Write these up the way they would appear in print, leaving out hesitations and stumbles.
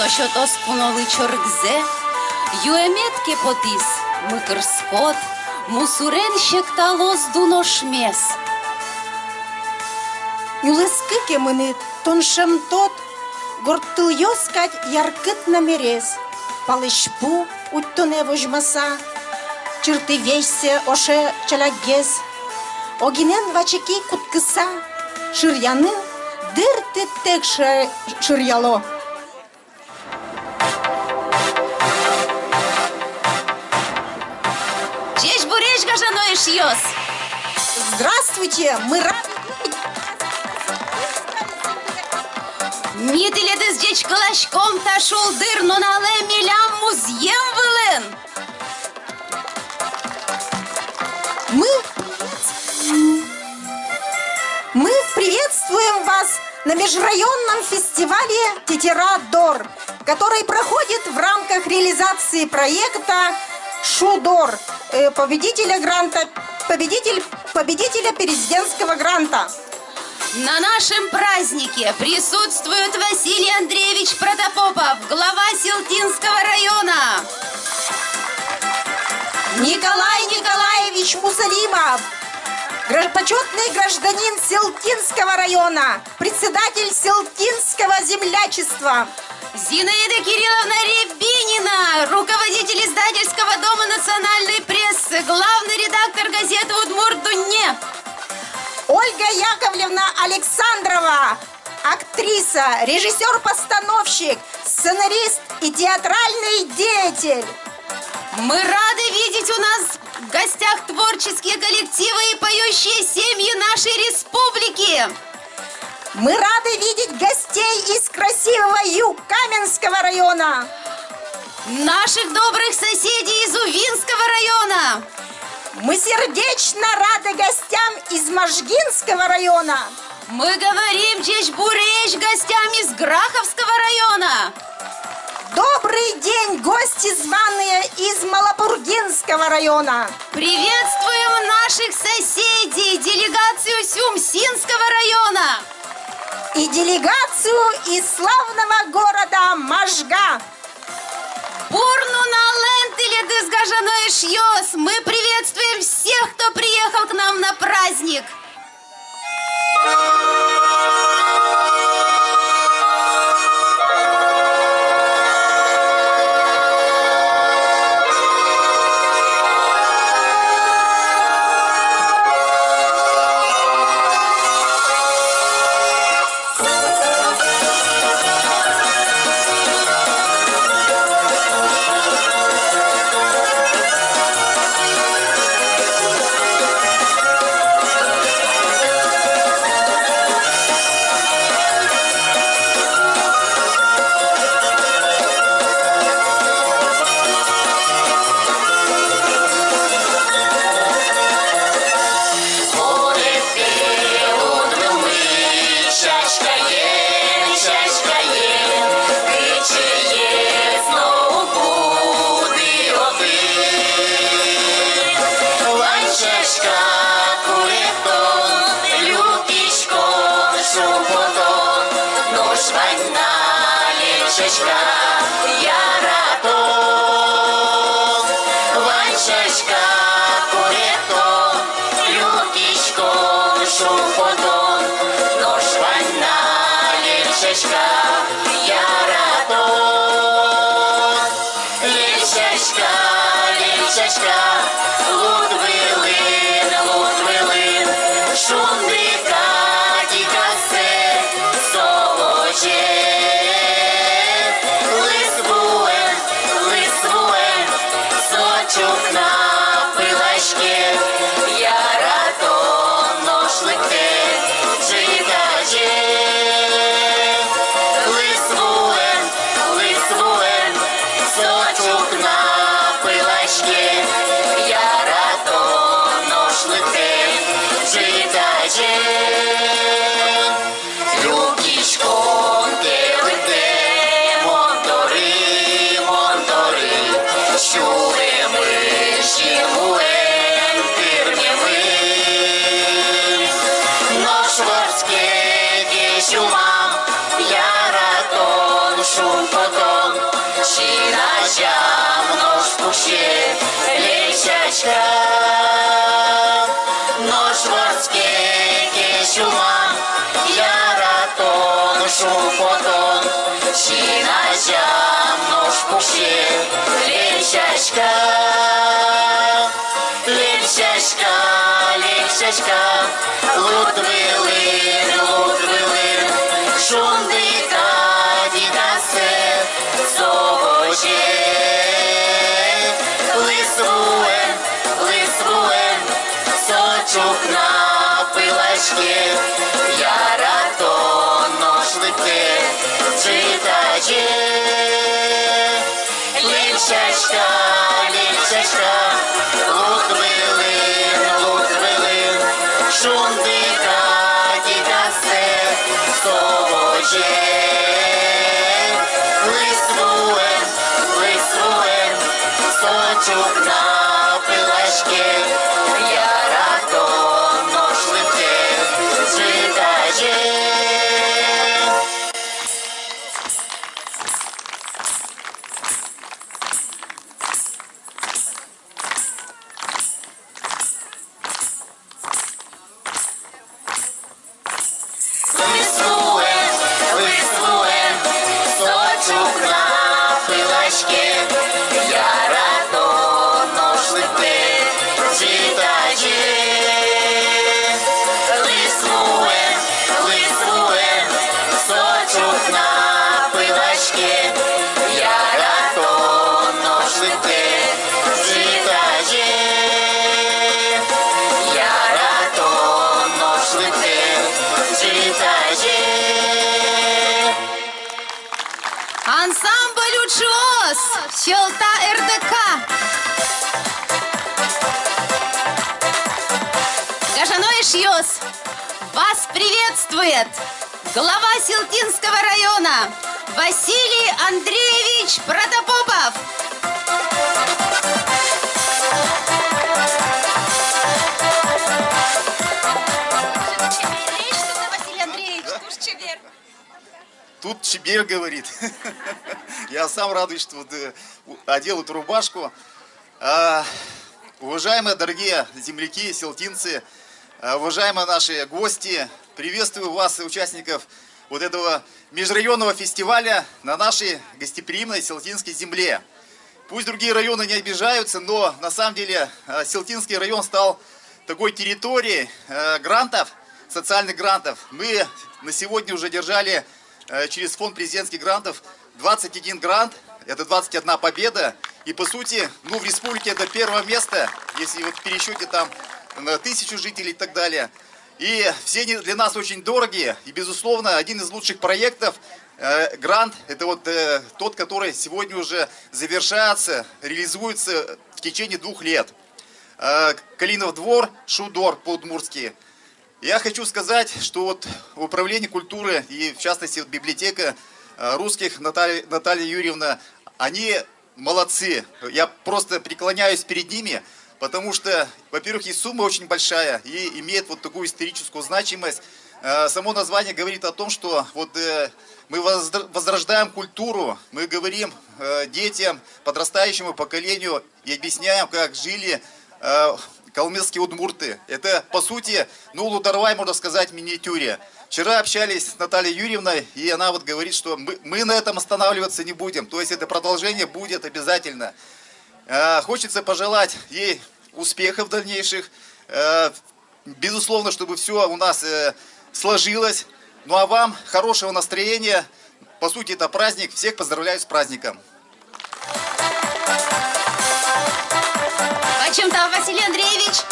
Що-то скуноли чоргзе, юеметке потис, микрскот, мусурен щекталос дуношмес. Юлескыке мыны тоншем тот, гортыльёскать яркыт намерез, палышпу уттоне вожмаса, чырты вейсе оше чалягез, огинен вачеки куткыса, шыряны дырты текше шыряло. Здравствуйте, мы рады. Мителеди здесь калашком ташул дыр, но нале милям музьем вылен. Мы приветствуем вас на межрайонном фестивале «Тетера-Дор», который проходит в рамках реализации проекта «Шудор», победителя президентского гранта. На нашем празднике присутствует Василий Андреевич Протопопов, глава Селтинского района. Николай Николаевич Мусалимов, почетный гражданин Селтинского района, председатель Селтинского землячества. Зинаида Кирилловна Рябинина, руководитель издательского дома национальной прессы, главный редактор газеты «Удмурт-Дунне». Ольга Яковлевна Александрова, актриса, режиссер-постановщик, сценарист и театральный деятель. Мы рады видеть у нас в гостях творческие коллективы и поющие семьи нашей республики. Мы рады видеть гостей из красивого Юг-Каменского района. Наших добрых соседей из Увинского района. Мы сердечно рады гостям из Можгинского района. Мы говорим чешбуре помощь гостям из Граховского района. Добрый день, гости званые из Малопургинского района. Приветствуем наших соседей, делегацию Сюмсинского района. И делегацию из славного города Можга. Бурнуна Лентиле дызгажаной шьёс. Мы приветствуем всех, кто приехал к нам на праздник. Ансамбль «Учос», Челта РДК. Гажаной Шьёс вас приветствует. глава Селтинского района Василий Андреевич Протопопов. Василий Андреевич, Тут Чебер говорит. Я сам радуюсь, что одел эту рубашку. Уважаемые дорогие земляки, селтинцы, уважаемые наши гости, приветствую вас, участников вот этого межрайонного фестиваля на нашей гостеприимной селтинской земле. Пусть другие районы не обижаются, но на самом деле Селтинский район стал такой территорией грантов, социальных грантов. Мы на сегодня уже держали через фонд президентских грантов 21 грант, это 21 победа. И по сути, в республике это первое место, если вот в пересчете там на 1000 жителей и так далее. И все они для нас очень дорогие. И безусловно, один из лучших проектов, грант, это вот тот, который сегодня уже завершается, реализуется в течение 2 лет. Калинов двор, Шудор по-удмуртски. Я хочу сказать, что вот управление культуры и, в частности, библиотека русских Наталья Юрьевна, они молодцы. Я просто преклоняюсь перед ними, потому что, во-первых, и сумма очень большая и имеет вот такую историческую значимость. Само название говорит о том, что вот мы возрождаем культуру, мы говорим детям, подрастающему поколению и объясняем, как жили калмыцкие удмурты. Это, по сути, Лударвай, можно сказать, в миниатюре. Вчера общались с Натальей Юрьевной, и она вот говорит, что мы на этом останавливаться не будем. То есть это продолжение будет обязательно. Хочется пожелать ей успехов дальнейших. Безусловно, чтобы все у нас сложилось. Ну а вам хорошего настроения. По сути, это праздник. Всех поздравляю с праздником. О чем там, Василий Андреевич?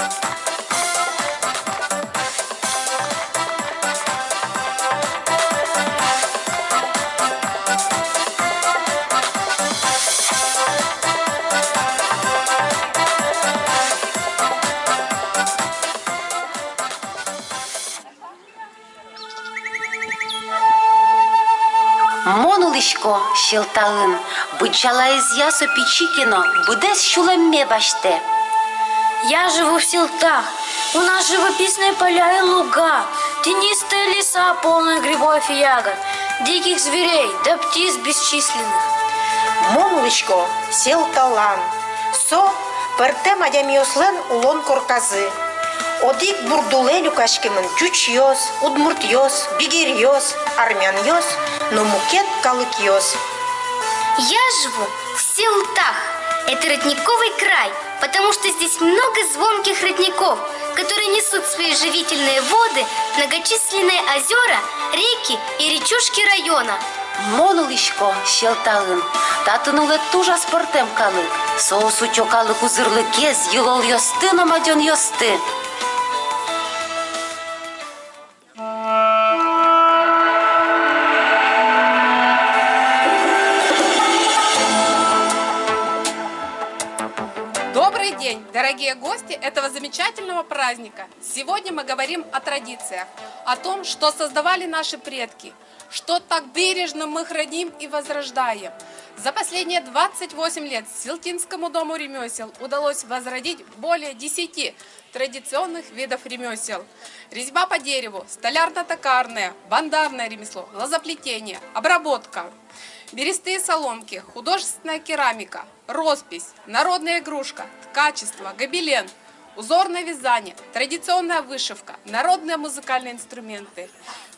Монулишко щелталын, бычала из ясо печикино, будес щулемме баште. Я живу в Селтах. У нас живописные поля и луга, тенистые леса, полные грибов и ягод, диких зверей да птиц бесчисленных. Монулишко Селталан. Со пертем адямиослен улон корказы. Одик бурдуле люкашкимын чучьёс, удмуртьёс, бигирьёс, армяньёс, но мукет калыкьёс. Я живу в Селтах. Это родниковый край, потому что здесь много звонких родников, которые несут свои живительные воды в многочисленные озера, реки и речушки района. Монулишко щелталын, татынуле тужа спортем калык, соусучо калык узырлыкез, йылол йосты, намаден йосты. Добрый день, дорогие гости этого замечательного праздника. Сегодня мы говорим о традициях, о том, что создавали наши предки, что так бережно мы храним и возрождаем. За последние 28 лет Селтинскому дому ремесел удалось возродить более 10 традиционных видов ремесел. Резьба по дереву, столярно-токарное, бандарное ремесло, лозоплетение, обработка, берестые соломки, художественная керамика, роспись, народная игрушка, ткачество, гобелен, узорное вязание, традиционная вышивка, народные музыкальные инструменты.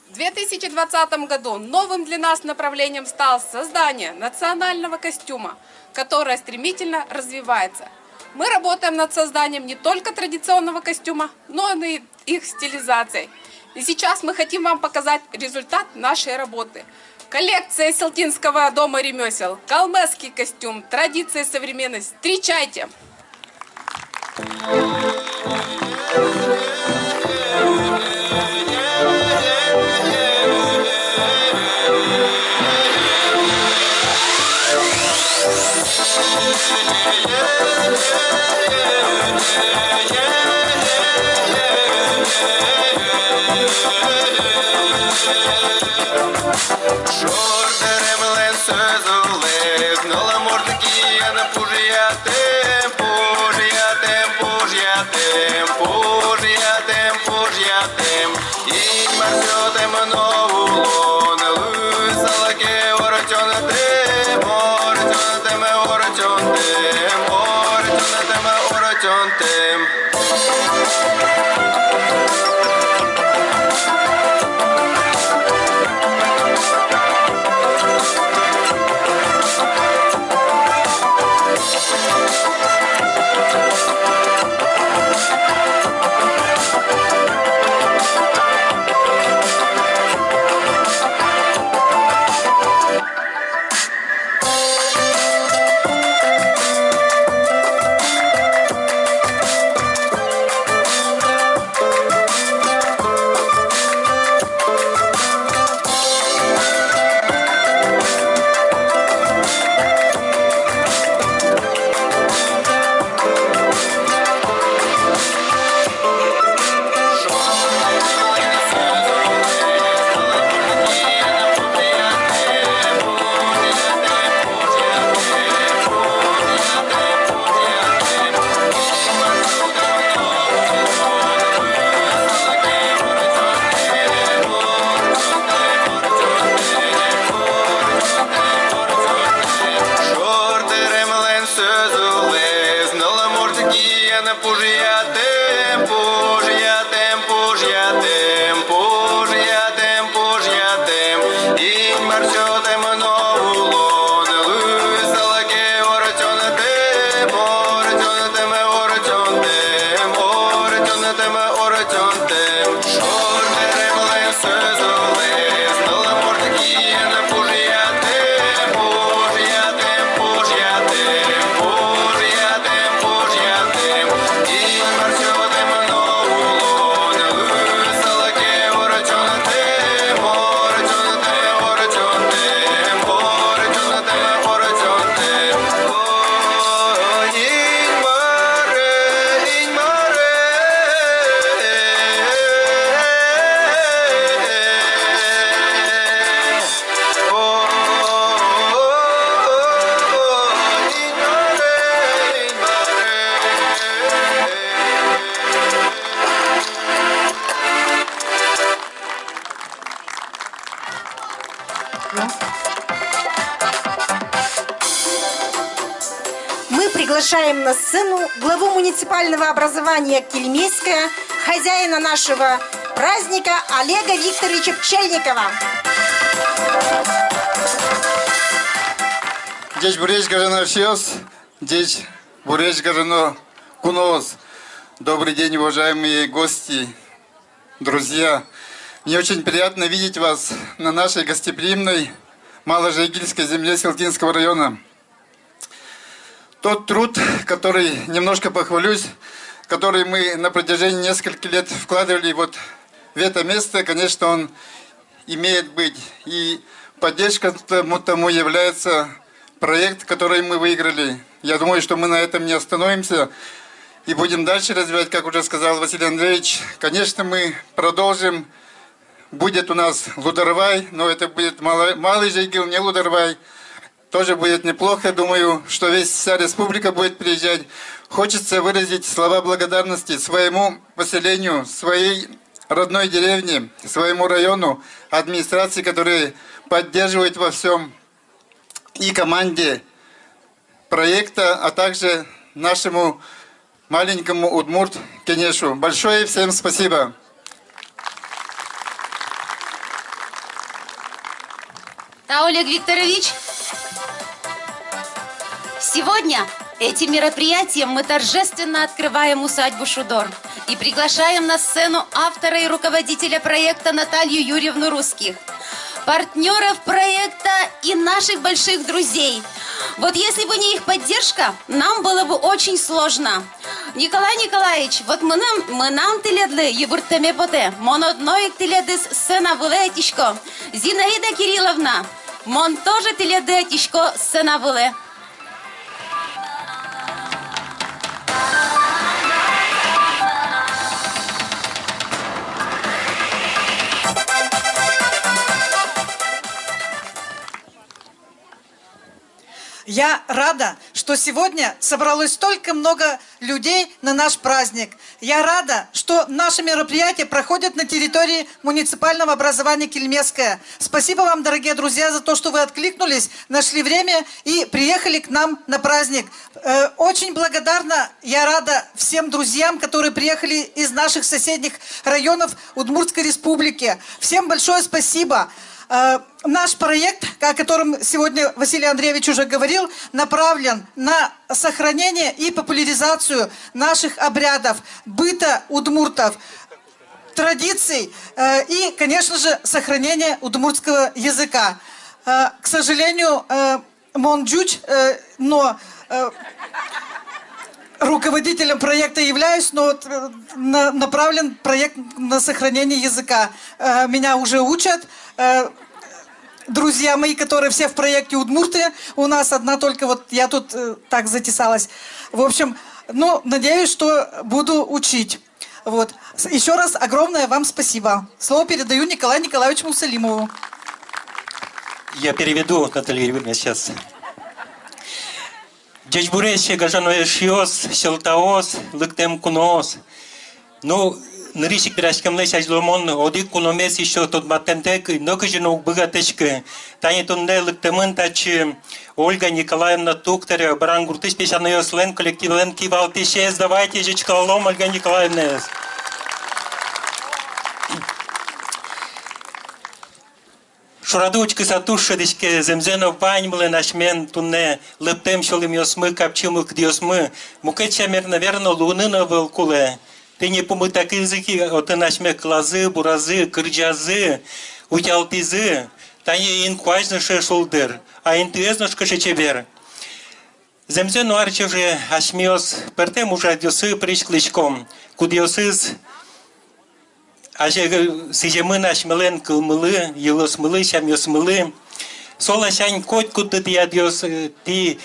В 2020 году новым для нас направлением стало создание национального костюма, которое стремительно развивается. Мы работаем над созданием не только традиционного костюма, но и их стилизацией. И сейчас мы хотим вам показать результат нашей работы. Коллекция Селтинского дома ремесел, калмыцкий костюм, традиции и современность. Встречайте! Мы приглашаем на сцену главу муниципального образования Кельмейская, хозяина нашего праздника Олега Викторовича Пчельникова. Здесь буречь гажано шиос, здесь буречь гажано кунос. Добрый день, уважаемые гости, друзья. Мне очень приятно видеть вас на нашей гостеприимной Маложайгильской земле Селтинского района. Тот труд, который, немножко похвалюсь, который мы на протяжении нескольких лет вкладывали вот в это место, конечно, он имеет быть. И поддержка тому является проект, который мы выиграли. Я думаю, что мы на этом не остановимся и будем дальше развивать, как уже сказал Василий Андреевич. Конечно, мы продолжим. Будет у нас Лударвай, но это будет малый Жайгил, не Лударвай. Тоже будет неплохо. Думаю, что вся республика будет приезжать. Хочется выразить слова благодарности своему поселению, своей родной деревне, своему району, администрации, которые поддерживают во всем, и команде проекта, а также нашему маленькому Удмурт Кенешу. Большое всем спасибо. Да, Олег Викторович, сегодня этим мероприятием мы торжественно открываем усадьбу Шудор и приглашаем на сцену автора и руководителя проекта Наталью Юрьевну Русских, партнеров проекта и наших больших друзей. Вот если бы не их поддержка, нам было бы очень сложно. Николай Николаевич, вот мы нам теледлы юбуртеме поте, мон одной теледыс сцена выле тишко. Зинаида Кирилловна, мон тоже теледы тишко сцена выле. Я рада, что сегодня собралось столько много людей на наш праздник. Я рада, что наши мероприятия проходят на территории муниципального образования Кельмейское. Спасибо вам, дорогие друзья, за то, что вы откликнулись, нашли время и приехали к нам на праздник. Очень благодарна, я рада всем друзьям, которые приехали из наших соседних районов Удмуртской республики. Всем большое спасибо. Наш проект, о котором сегодня Василий Андреевич уже говорил, направлен на сохранение и популяризацию наших обрядов, быта удмуртов, традиций и, конечно же, сохранение удмуртского языка. К сожалению, Монджуч, но руководителем проекта являюсь, но направлен проект на сохранение языка. Меня уже учат. Друзья мои, которые все в проекте удмурты, у нас одна только, вот я тут так затесалась. В общем, ну, надеюсь, что буду учить. Вот. Еще раз огромное вам спасибо. Слово передаю Николаю Николаевичу Мусалимову. Я переведу, Наталья Юрьевна, сейчас. Джечбуреше гажаное шиос, селтаос, лыктем куноос. Ну, Нырищик пирашкамлы шажломон, одик куномес еще тот матентек, нокожину богатечка. Тани тунне лыктемын тачи Ольга Николаевна Туктарева, Барангуртыш пешаный слен коллектив лен кивал пеше, сдавайте же чкалом, Ольга Николаевна. Шурадучка сатушка дичке земзенов паньмлы нашмен тунне лыптем шолым йосмы капчимы кдиосмы. Мукетчамер, наверное, лунына волкуле. Ты не помы так языки, от нашме клазы, буразы, кырджазы, утялпизы, тани инкважны шешулдыр, а интуэзнушка шечебер. Земзену арче уже ашмиос, пертем уже адьосы пришкличком, кудьосыз, аже сижемы нашмелен кылмылы, елосмылы, шамьосмылы, сола шань коть куды ты адьос, ты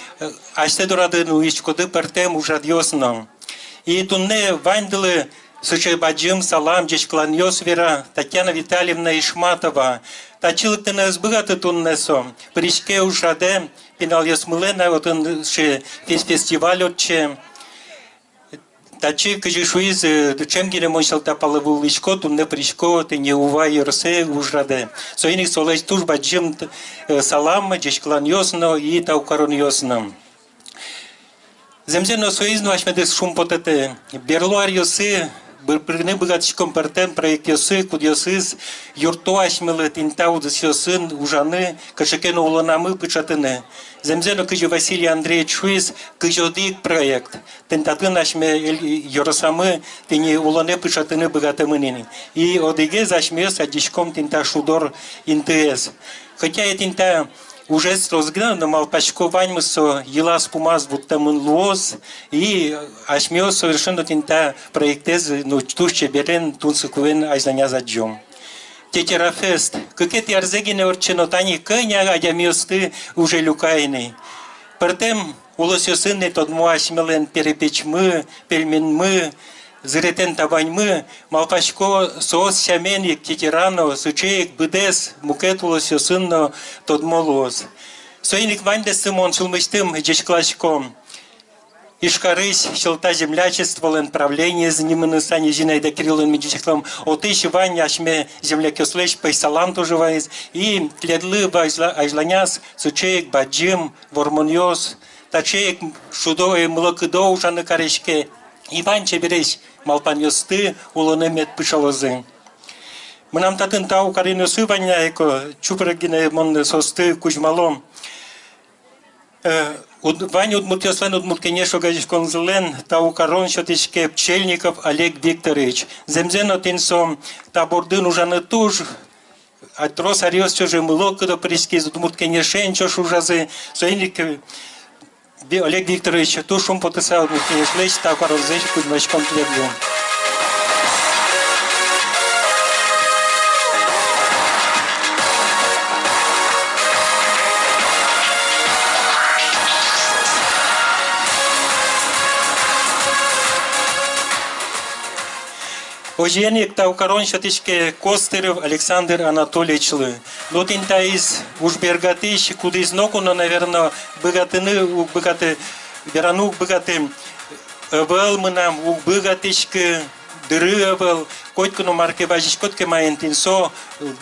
аште дурады нуишкоды пертем уже адьосно. И тунне ванделы сучебаджим салам джешкланьос вера Татьяна Витальевна Ишматова. Тачилык ты нас богаты туннесо. Пришке ушаде пинал ясмылена вот он ше фестиваль отче. Тачи кажешуиз чем гине моншалта палавул лишко тунне пришко ты не увай рсе ужраде. Соиник солеш туж баджим салам джешклан йосно и таукарон йосно. Земзено соизну ашмедес шумпотете. Берлуар йосы Бырпрыгны богатышком партен проект йосы куд йосыз юрто ашмылы тинтаудыс йосын ужаны кашекен уланамы пычатыны. Земзено кыжы Василий Андреевич Шуиз кыжодик проект. Тентатын ашме йоросамы тени улане пычатыны богатымынын. И одиге зашмес адишком тинта шудор НТС. Хотя я тинта уже срозгна, но малпачко ваньмысо елас пумаз будто мын луоз и ашмео совершенно тинта проектез ну тушче берен тунсы кувен айзаня заджом. Тетерафест, какие арзегины орченотани кыня адямиосты уже люкайны. Партем улосёсынны тодму ашмелен перепечмы, пельменмы, зретен табаньмы, малпачко соос сяменик тетерано, сучеек быдес, мукет улосёсынно тодмолоз. Соиник вандес сымон шулмыштым джешклашком. Ишкарысь, щелта землячестволен, правление заниманы сани Зинаида Кирилловна Медичеклом, отыщи вань ашме земля кёслеш, пайсалам тоже вайз, и тледлы айзланяс, сучеек баджим, вормоньос, тачеек шудое млокыдо ужаны карешке, и вань чебереш, малпаньосты, улонемет пышалозы. Мы нам татын тау кариносу ваняйко, чупрагине мон состы кузьмалом, Ваня удмуртёслен удмурткенешо газишкон зелен, тау карон шотишке Пчельников Олег Викторович. Земзено тинсом табордын ужаны туж, атрос ариос чоже мылок, когда приски из удмурткенешен чош ужазы, соиник Олег Викторович тушум потыса удмурткенешлеч, тау карон зеш кузьмачком тлеблю. Оженик таукарон шатишке Костырев Александр Анатольевич. Лотинта из Ужбергатыш, куда из Нокуна, наверное, богатыны, богаты, верану богаты, был мы нам, богатышке, дыры был, котькину марке важишкотке маентинсо,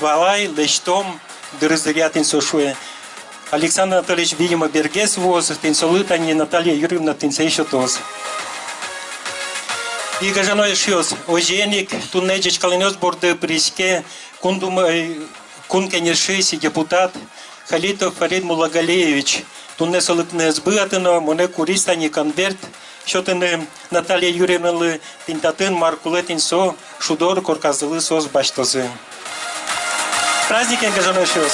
валай, лештом, дыры зарятинсо шуе. Александр Анатольевич, видимо, бергес воз, тинсолытани, Наталья Юрьевна, тинсе еще тоз. И гажаной шьёс, оженик, туннеджич калинёс борды приске, кункенешиси депутат, Халитов Фарид Мулагалеевич, тунне солытне сбыатыно, моне куристани конверт, шотыны Наталья Юрьевна, тинтатын маркулетин со, шудор корказылы сос баштозы. Праздники гажаной шьёс.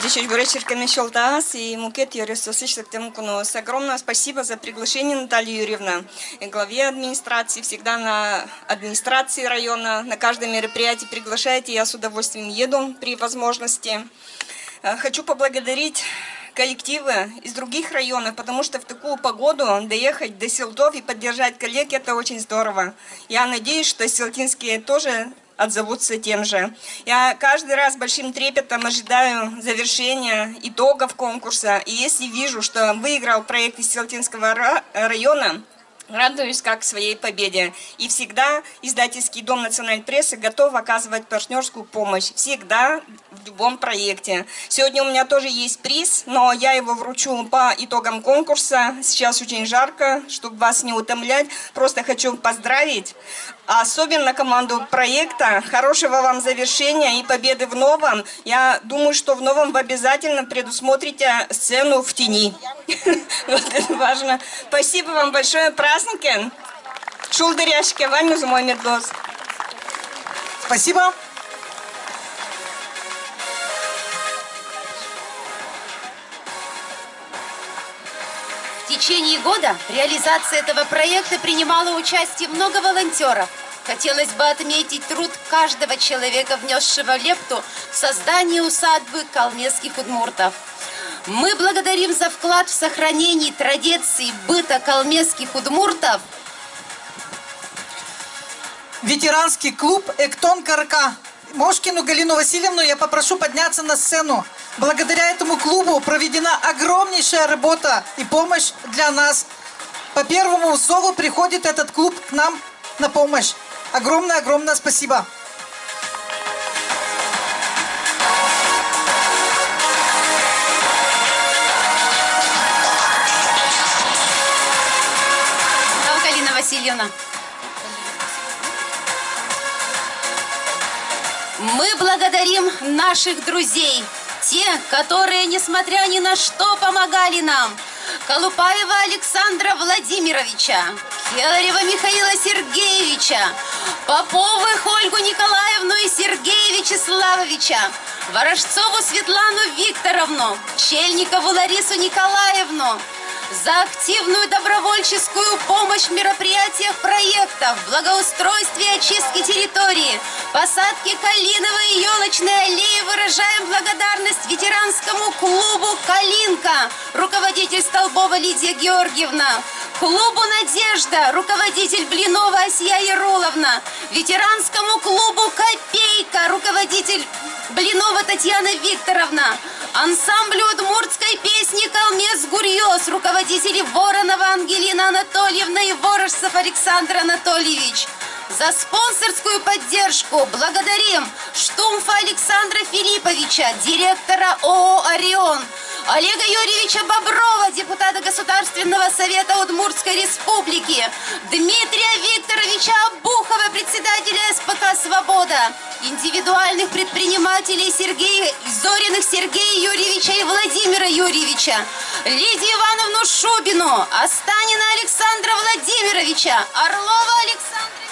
Дичь Буречерками Шелтас и Мукет Юрисосышлик Темкунос. Огромное спасибо за приглашение, Наталья Юрьевна, главе администрации, всегда на администрации района, на каждое мероприятие приглашаете, я с удовольствием еду при возможности. Хочу поблагодарить коллективы из других районов, потому что в такую погоду доехать до Селтов и поддержать коллег, это очень здорово. Я надеюсь, что селтинские тоже отзовутся тем же. Я каждый раз большим трепетом ожидаю завершения итогов конкурса. И если вижу, что выиграл проект из Селтинского района, радуюсь как своей победе. И всегда издательский дом национальной прессы готов оказывать партнерскую помощь. Всегда, в любом проекте. Сегодня у меня тоже есть приз, но я его вручу по итогам конкурса. Сейчас очень жарко, чтобы вас не утомлять. Просто хочу поздравить. А особенно команду проекта. Хорошего вам завершения и победы в новом. Я думаю, что в новом вы обязательно предусмотрите сцену в тени. Вот это важно. Спасибо вам большое. Праздники. Шулдыряшки, вами за мой медоз. Спасибо. В течение года в реализации этого проекта принимало участие много волонтеров. Хотелось бы отметить труд каждого человека, внесшего лепту в создание усадьбы калмецких удмуртов. Мы благодарим за вклад в сохранение традиций быта калмецких удмуртов. Ветеранский клуб «Эктон Карка». Мошкину Галину Васильевну я попрошу подняться на сцену. Благодаря этому клубу проведена огромнейшая работа и помощь для нас. по первому зову приходит этот клуб к нам на помощь. Огромное спасибо. Галина Васильевна. Мы благодарим наших друзей, те, которые, несмотря ни на что, помогали нам. Колупаева Александра Владимировича, Келарева Михаила Сергеевича, Поповых Ольгу Николаевну и Сергея Вячеславовича, Ворожцову Светлану Викторовну, Чельникову Ларису Николаевну, за активную добровольческую помощь в мероприятиях проектов, благоустройстве и очистке территории, посадке калиновой и елочной аллеи. Выражаем благодарность ветеранскому клубу «Калинка», руководитель Столбова Лидия Георгиевна, клубу «Надежда», руководитель Блинова Асия Яроловна, ветеранскому клубу «Копейка», руководитель Блинова Татьяна Викторовна, ансамблю удмуртской песни «Калмес Гурьёс», руководители Воронова Ангелина Анатольевна и Ворожцев Александр Анатольевич. За спонсорскую поддержку благодарим Штумфа Александра Филипповича, директора ООО «Орион», Олега Юрьевича Боброва, депутата Государственного совета Удмуртской республики, Дмитрия Викторовича Обухова, председателя СПК «Свобода», индивидуальных предпринимателей Зориных Сергея Юрьевича и Владимира Юрьевича, Лидию Ивановну Шубину, Останина Александра Владимировича, Орлова Александра Михайловича.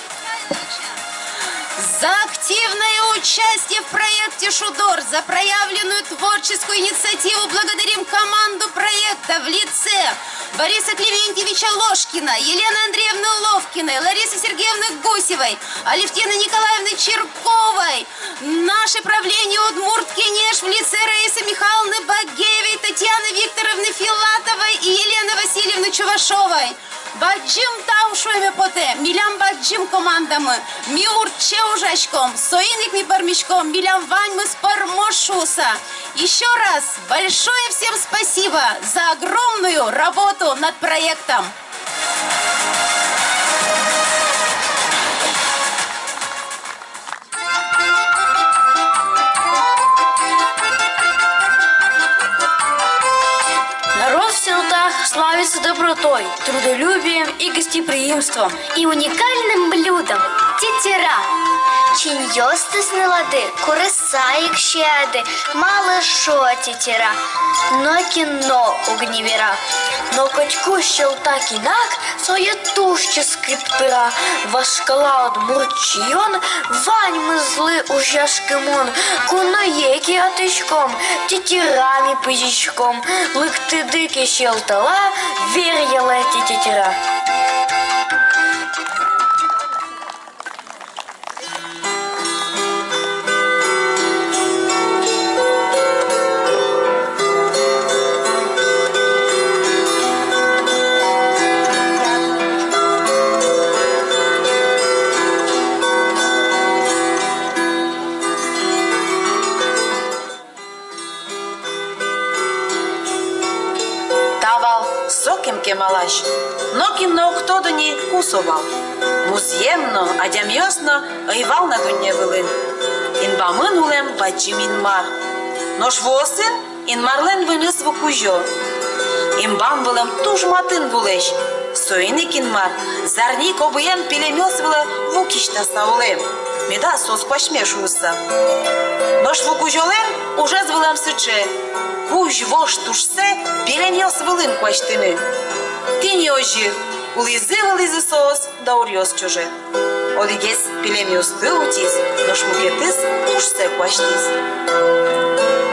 За активное участие в проекте «Шудор», за проявленную творческую инициативу благодарим команду проекта в лице Бориса Клементьевича Ложкина, Елены Андреевны Ловкиной, Ларисы Сергеевны Гусевой, Алевтины Николаевны Черковой, наше правление Удмурт-Кенеш в лице Раисы Михайловны Багеевой, Татьяны Викторовны Филатовой и Елены Васильевны Чувашовой. Баджим таушуеме поте, милям баджим командамы, миурче ужачком, соиник ми пармичком, милям вань мы спармошуса. Еще раз большое всем спасибо за огромную работу над проектом. Народ в селтах славится добротой, трудолюбием и гостеприимством. И уникальным блюдом – тетера. Чиньёстыс лади, курысаик щеды, мало шо тетера, но кино угневера. Но котьку щелтак инак, соя тушче скриппера, вашкала от мурчион, вань мы злы ужашкемон, кунаеки отычком, тетерами пызичком, лык ты дыки щелтала, верьяла эти тетера. Малаш, но кино кто до ней кусовал. Муземно, адямьосно, айвал на дуне вылын. Инбамын улем бачим инмар. Нош восын инмарлен выныс вукужо. Имбам вылем туж матын булеш. Соиник инмар, зарник обыем пелемёс выле вукишта саулем. Меда сос пашмешуса. Нош вукужолем уже звылем сыче. Куж вош тушсе пелемёс вылын кваштыны. Ти не ожи, улизы сос, да урьёс чуже. Одигес пилемиус тылутис, но шмукетис уж се кваштис.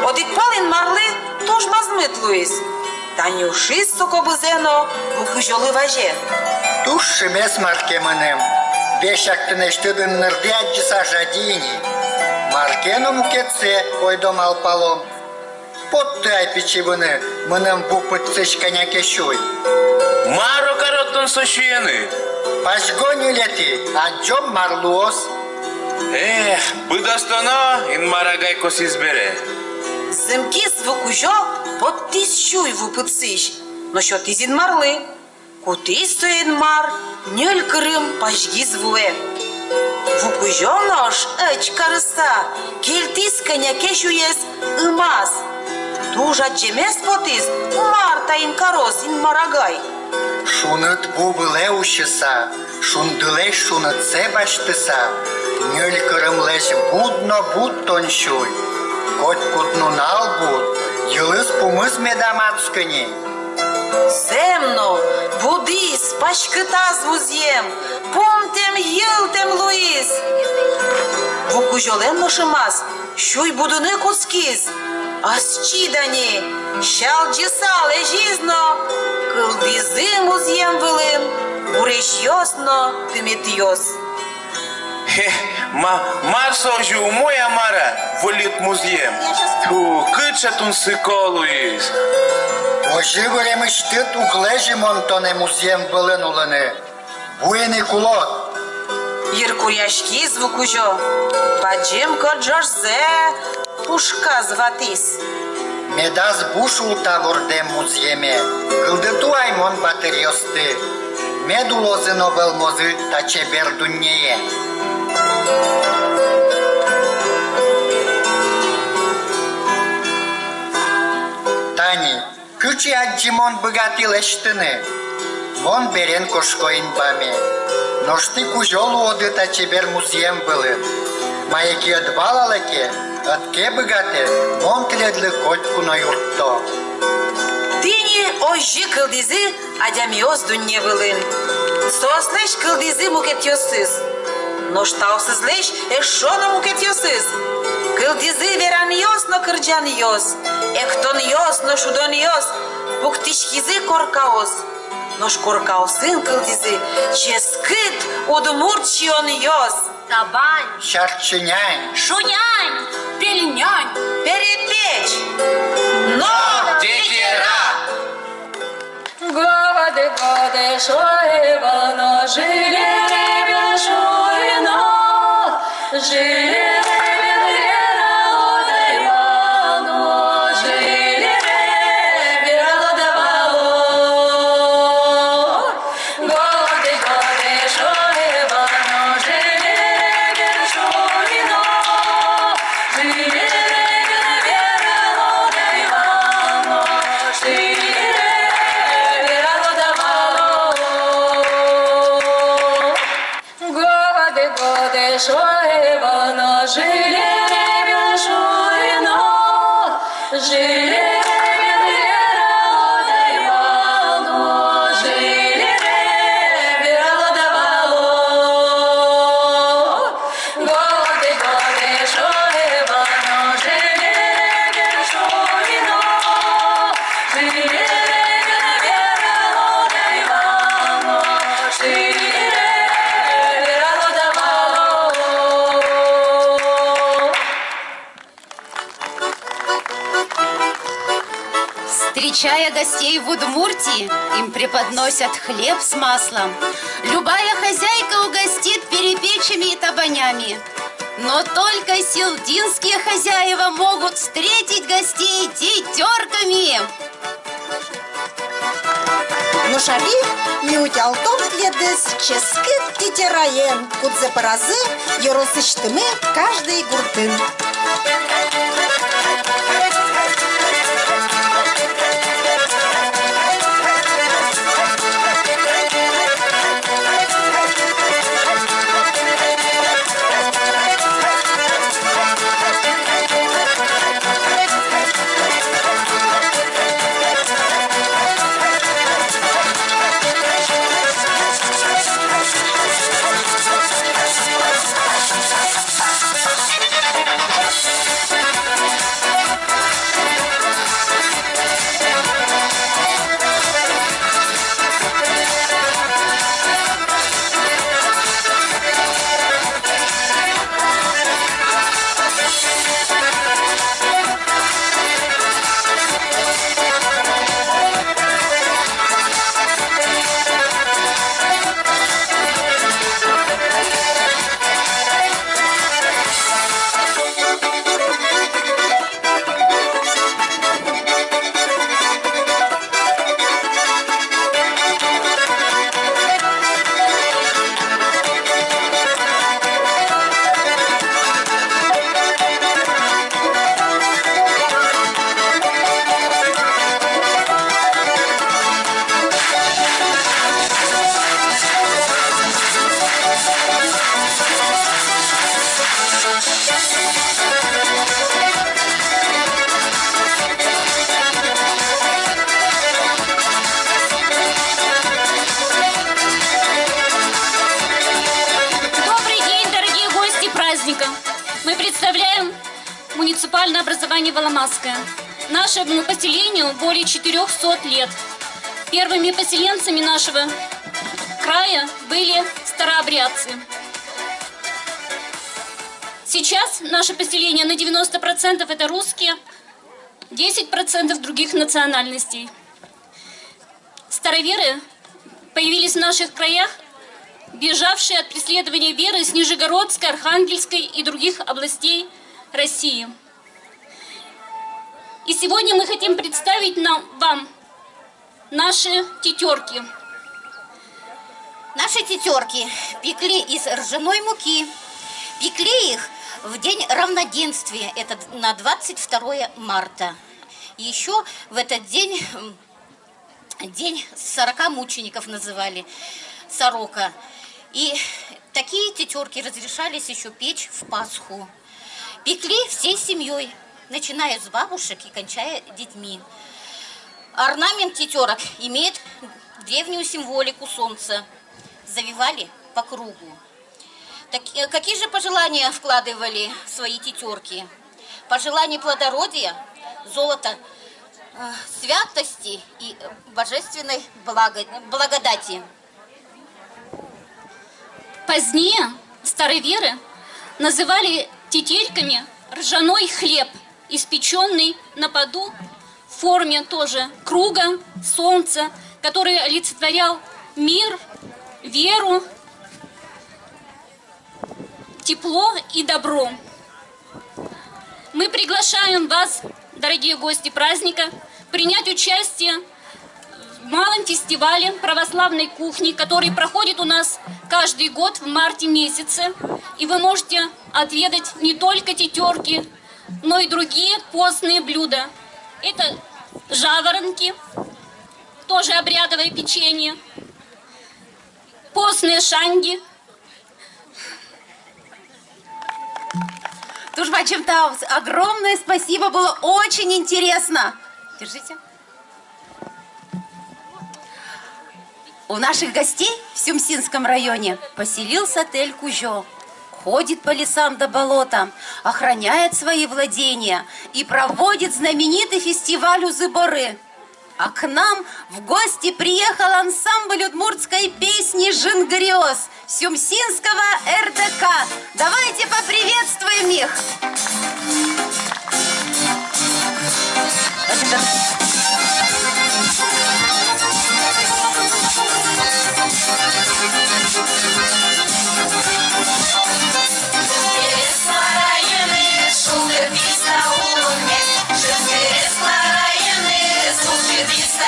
Одик палин марлы тоже мазмыт луис. Танюшис сокобузено, вукужолы важе. Туш шемес маркеманем, вешак тынештыдын нырдят жадини. Маркену мукетсе ойдом алпалом. Поттай печивыны, мынам бупыцыч конякешуй. Маро короттон сощуены. Пашгони лети, анчом марлуос. Эх, быдастано ин марагай косизбере. Зымкис вукужо под тисчуй вупыцыч, но що тизин марлы. Кутистуен мар, нёль кырым пажгизвуе. Вукужонош ыч карыса, кельтис коняке шуес ымаз. Тужа джемес потис, марта ин карос ин марагай. Шунат бубыле ушыса, шундыле шунатсе баштыса, нёль кырымлеш будно буттон шуй. Коть кутнунал буд, йылыс пумыс медамацкыни. Семно, будис, пашкытаз вузьем, помтем, йылтем луис. Вукужолен ношымаз, шуй будыны куцкиз. Асчидани, шалджисал ежизно, кылдизы музьем вылын, уреш йосно, тымет йос. Марсожу, моя мара, вылет музеем. Ту, кыча тун сыколуис. Оживырем штыт углежи монтоне музеем вылын улыны. Буйны кулот. Иркуряшки звукужо, баджем коджорзе, пушка зватис. Медаз бушу тавордем муземе, кылдыту аймон батырьосты. Медулозыно белмозы тачебер дуннее. Тани, кычи аджимон богатилештыны. Мон берен кошкоин баме. Ношты кужолу оды тачебер музеем былын. Маяки отбалалаке, отке богате, мон кледлы котку на юрто. Тыни ожи кылдизы адямиоз дунне вылын. Сослеш кылдизы мукетьосыз. Ноштаусызлеш эшоно мукетьосыз. Кылдизы верамиоз но кырджаниоз. Эктониоз но шудониоз. Пуктишкизы коркаоз. Нош коркаусын кылдизы ческыт удмуртчиониоз. Табань, Шарчынянь, шунянь, пельнянь, перепечь. Но текера! Годы, годы, шоевано, жили ребя шуйно, жили ребя лодайвано, жили ребя лодавало. Годы, годы, шоевано, жили ребя шуйно, жили ребя лодайвано, жили годы, годы, шоевано, жили ребя шуйно, жили ребя лодайвано, жили ребя лодавало. Годы, годы, шоевано, жили ребя шуйно, жили ребя лодайвано, жили Встречая гостей в Удмуртии, им преподносят хлеб с маслом. Любая хозяйка угостит перепечами и табанями. Но только селтинские хозяева могут встретить гостей тетерками. Ну шари, миутялтом ледес, ческыт тетераен, кудзе паразы, еросыштымы каждый гуртын. образование Воломасское. Нашему поселению более 400 лет. Первыми поселенцами нашего края были старообрядцы. Сейчас наше поселение на 90% это русские, 10% других национальностей. Староверы появились в наших краях, бежавшие от преследования веры с Нижегородской, Архангельской и других областей России. И сегодня мы хотим представить вам наши тетерки. Наши тетерки пекли из ржаной муки. Пекли их в день равноденствия, это на 22 марта. Еще в этот день 40 мучеников называли, сорока. И такие тетерки разрешались еще печь в Пасху. Пекли всей семьей, начиная с бабушек и кончая детьми. Орнамент тетерок имеет древнюю символику солнца. Завивали по кругу. Какие же пожелания вкладывали в свои тетерки? Пожелания плодородия, золота, святости и божественной благодати. Позднее староверы называли тетерьками ржаной хлеб, испеченный на поду в форме тоже круга, солнца, который олицетворял мир, веру, тепло и добро. Мы приглашаем вас, дорогие гости праздника, принять участие в малом фестивале православной кухни, который проходит у нас каждый год в марте месяце. И вы можете отведать не только тетерки, но и другие постные блюда. Это жаворонки, тоже обрядовое печенье, постные шанги. Тужба Чемтаус, огромное спасибо, было очень интересно. Держите. У наших гостей в Сюмсинском районе поселился отель Кужо. Ходит по лесам да болотам, охраняет свои владения и проводит знаменитый фестиваль Узыборы. А к нам в гости приехал ансамбль удмуртской песни «Жингриоз» Сюмсинского РДК. Давайте поприветствуем их.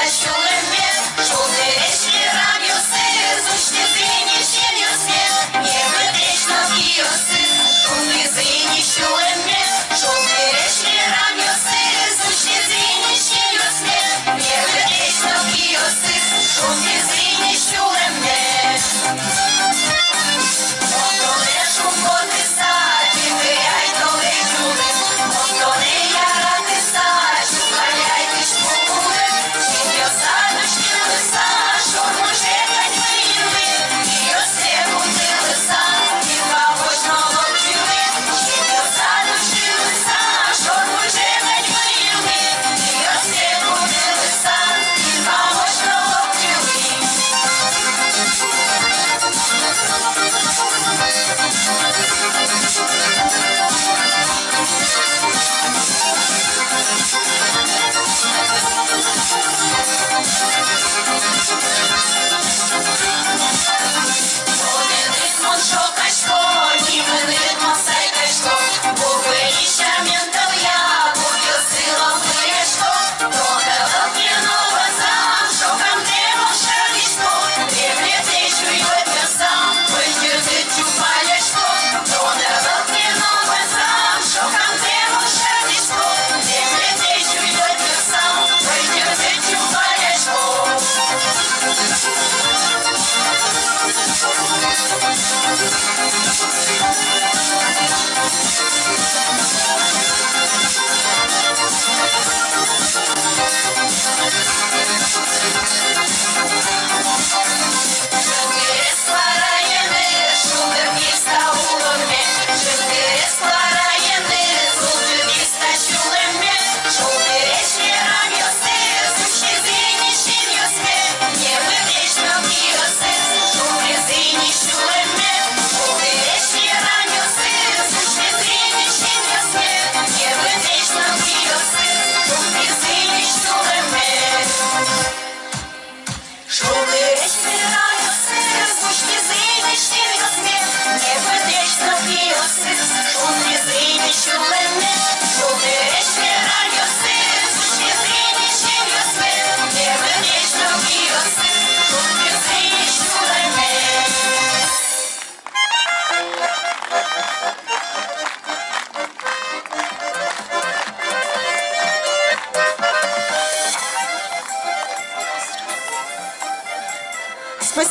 Шум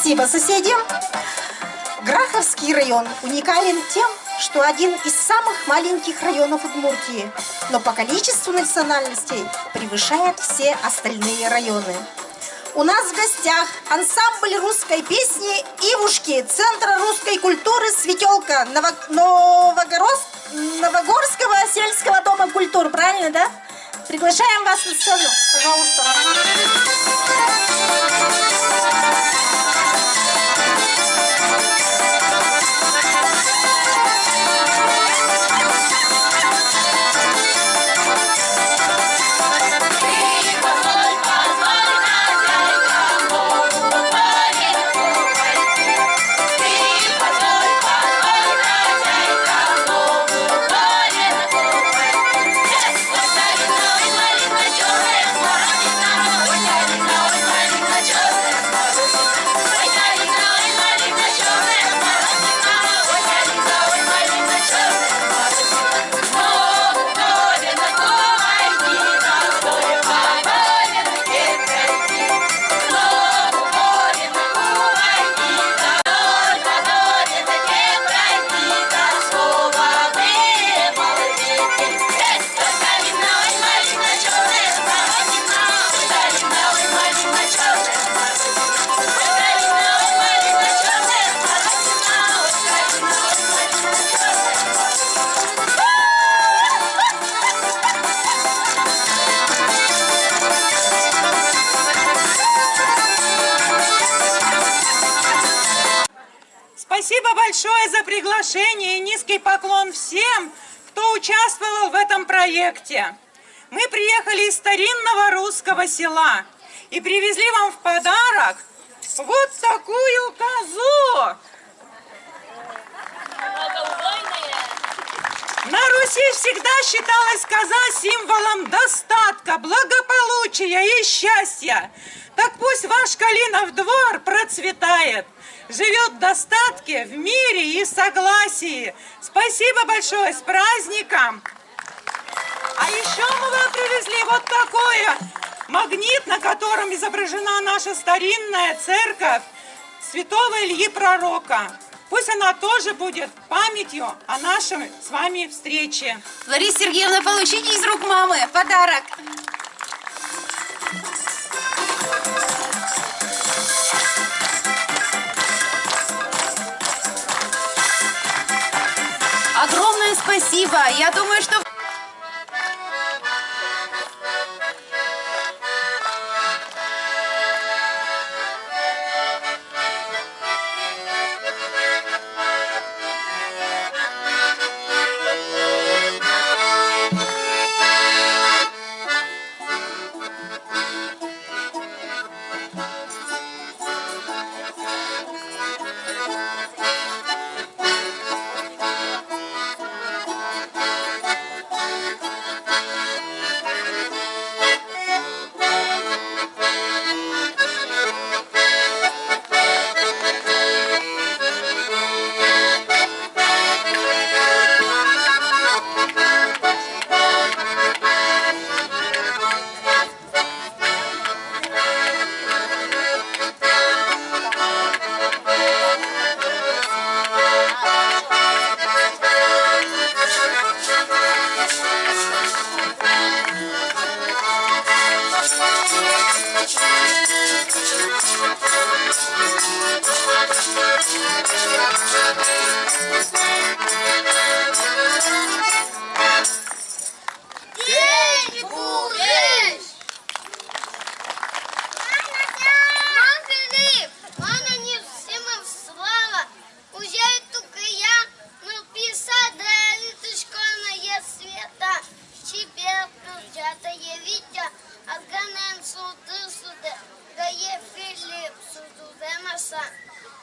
Спасибо, соседи. Граховский район уникален тем, что один из самых маленьких районов Удмуртии, но по количеству национальностей превышает все остальные районы. У нас в гостях ансамбль русской песни «Ивушки» Центра русской культуры «Светелка» Новогорского сельского дома культуры. Правильно, да? Приглашаем вас на сцену, пожалуйста. Спасибо большое за приглашение и низкий поклон всем, кто участвовал в этом проекте. Мы приехали из старинного русского села и привезли вам в подарок вот такую козу. На Руси всегда считалась коза символом достатка, благополучия и счастья. Так пусть ваш Калинов двор процветает, живет в достатке, в мире и согласии. Спасибо большое, с праздником! А еще мы вам привезли вот такой магнит, на котором изображена наша старинная церковь Святого Ильи Пророка. Пусть она тоже будет памятью о нашей с вами встрече. Лариса Сергеевна, получите из рук мамы подарок. Огромное спасибо. Я думаю, что...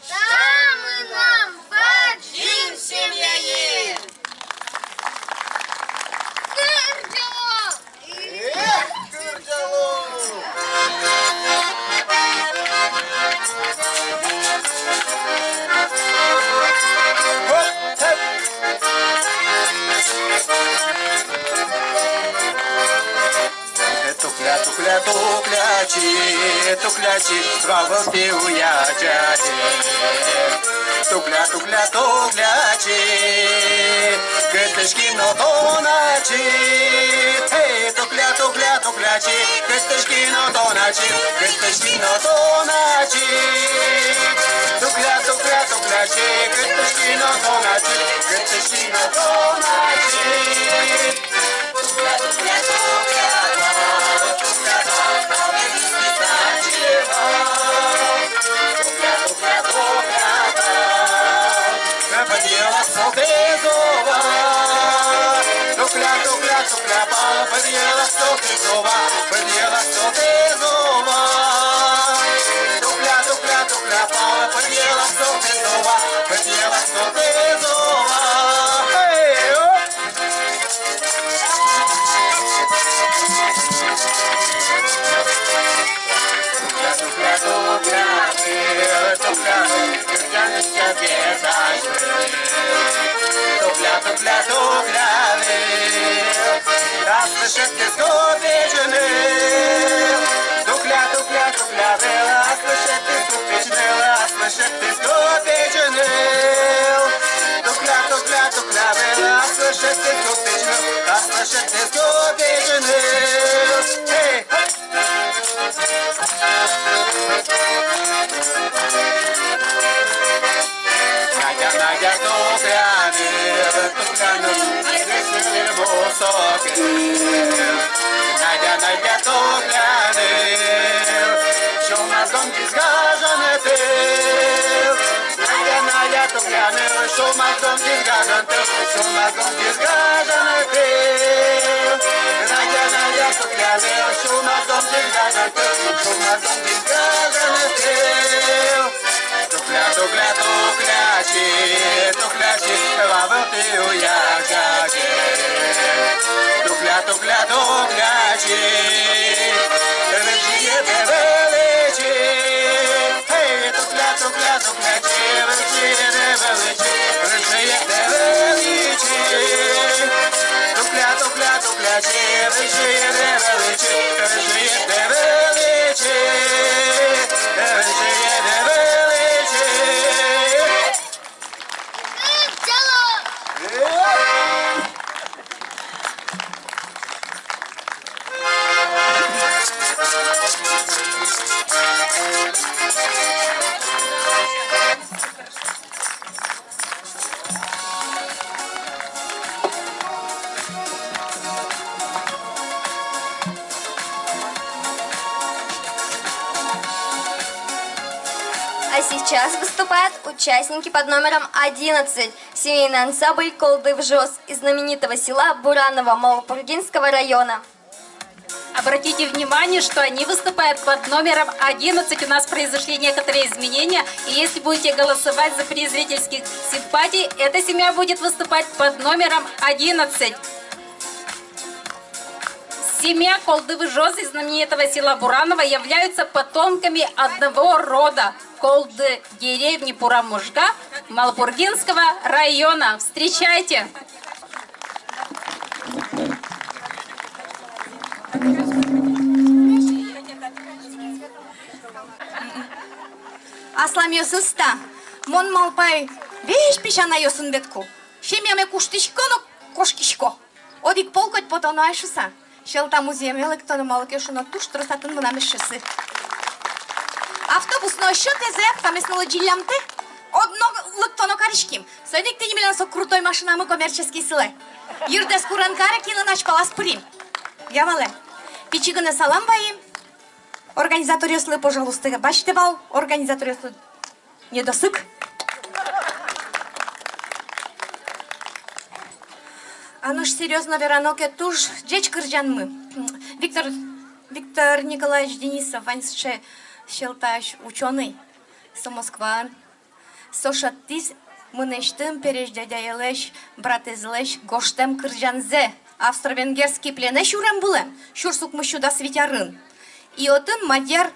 Там мы нам бачимся! туклячи, вавълти уячаде. Туклячи, къстъшки нотоначи. Хей, туклячи, къстъшки нотоначи, къстъшки нотоначи. Туклячи, къстъшки нотоначи, къстъшки нотоначи. Подъела Солтезова, тукля, подъела Солтезова, подъела Солтезова. Тукля, подъела Солтезова, подъела Солтезова. Аз слышите скопичне, тукля, аз слышите скопичне, аз слышите скопичне. Тукля, аз слышите скопичне, аз слышите скопичне. Надя, туклячи, вавълти уячаде. Туклячи, ръжиете величи. Хей, туклячи, ръжиете величи, ръжиете величи. Туклячи, ръжиете величи, ръжиете величи. Ръжиете величи. А сейчас выступают участники под номером 11, семейный ансамбль «Колды в ЖОС» из знаменитого села Бураново Малопургинского района. Обратите внимание, что они выступают под номером 11. У нас произошли некоторые изменения. И если будете голосовать за приз зрительских симпатий, эта семья будет выступать под номером 11. Семья Колды-Выжоз из знаменитого села Бураново являются потомками одного рода Колды деревни Пурамужга Малопургинского района. Встречайте! Асламиосыста, мон малпай, веш пишана йосынбетку. Шемяме куштишконо кошкишко. Одик полкот потоно айшуса. Шелта музеем електоны малкешуна туш тросатын мынамешшысы. Автобусно шынтезе, тамеснуло джилямте, одно лыктоно каришким. Сойдек ты не милан со крутой машинамы коммерческий силы. Юрдес куранкара килы начпалас пырим. Ямале, пичигыны салам баим. Организатор ёслы, пожалуйста, бачите бал. Организатор ёслы недосык. А ну ж серьезно, Вероноке, туж джеч кырджанмы. Виктор Николаевич Денисов, ваньше шелташ ученый, со Москва. Сошаттис мынештым переждядяелеш, братезлеш, гоштем кырджанзе. Австро-венгерский пленеш урем булем, шурсук мыщуда светярын. И отын мадьяр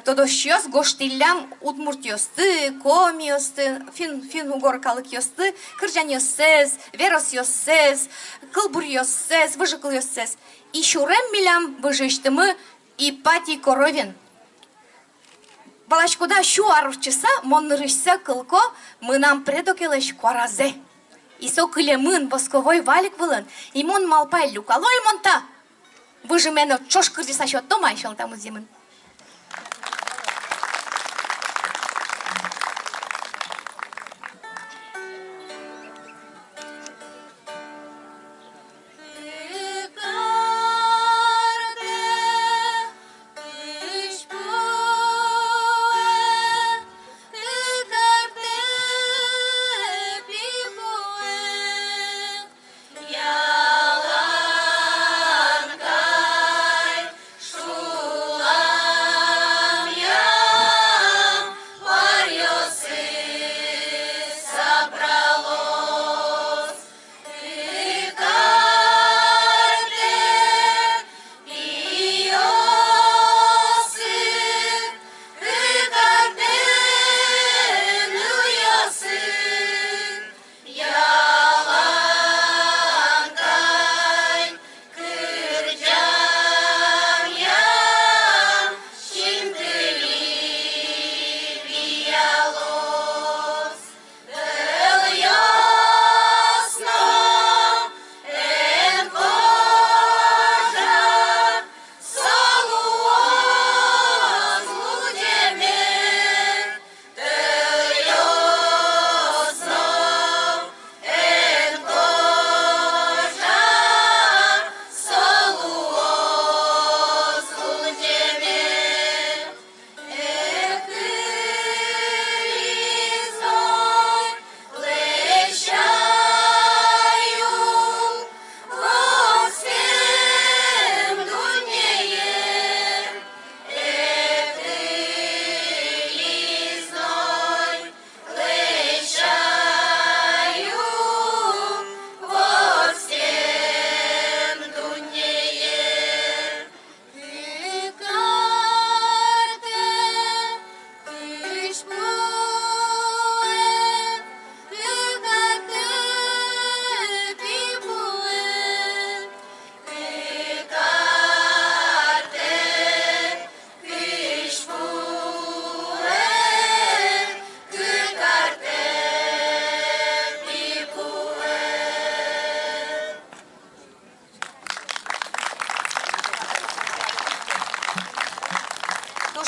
тодощиос гоштиллям удмуртиосты, комиосты, фин-угоркалыкиосты, кыржаниосез, веросиосез, кылбурьосез, выжыкылиосез. И шурем милям выжиштымы Ипатий Коровин. Балашкода шу арушчыса, моннырышса кылко, мынам предокелеш куаразе. Исо кылемын восковой валик вылын, имон малпай люкалой монта. Выжимено чош кырдиса счет дома еще там узимын.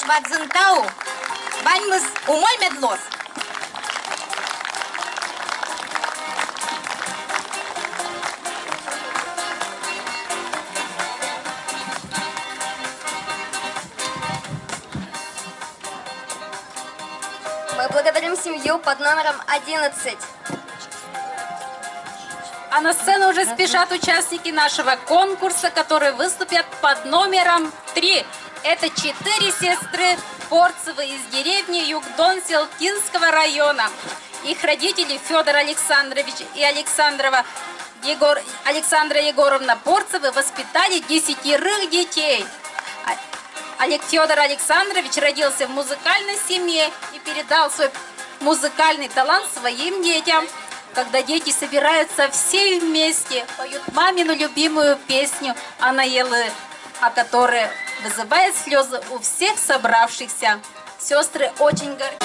Бадзынтау, баньмыз умой медлос. Мы благодарим семью под номером 11. А на сцену уже спешат участники нашего конкурса, которые выступят под номером 3. Это 4 сестры Порцевы из деревни Югдон Селтинского района. Их родители Федор Александрович и Александра Егоровна Порцевы воспитали 10 детей. Федор Александрович родился в музыкальной семье и передал свой музыкальный талант своим детям. Когда дети собираются все вместе, поют мамину любимую песню «Анаелы», а которая вызывает слезы у всех собравшихся. Сестры очень горды.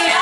Yeah.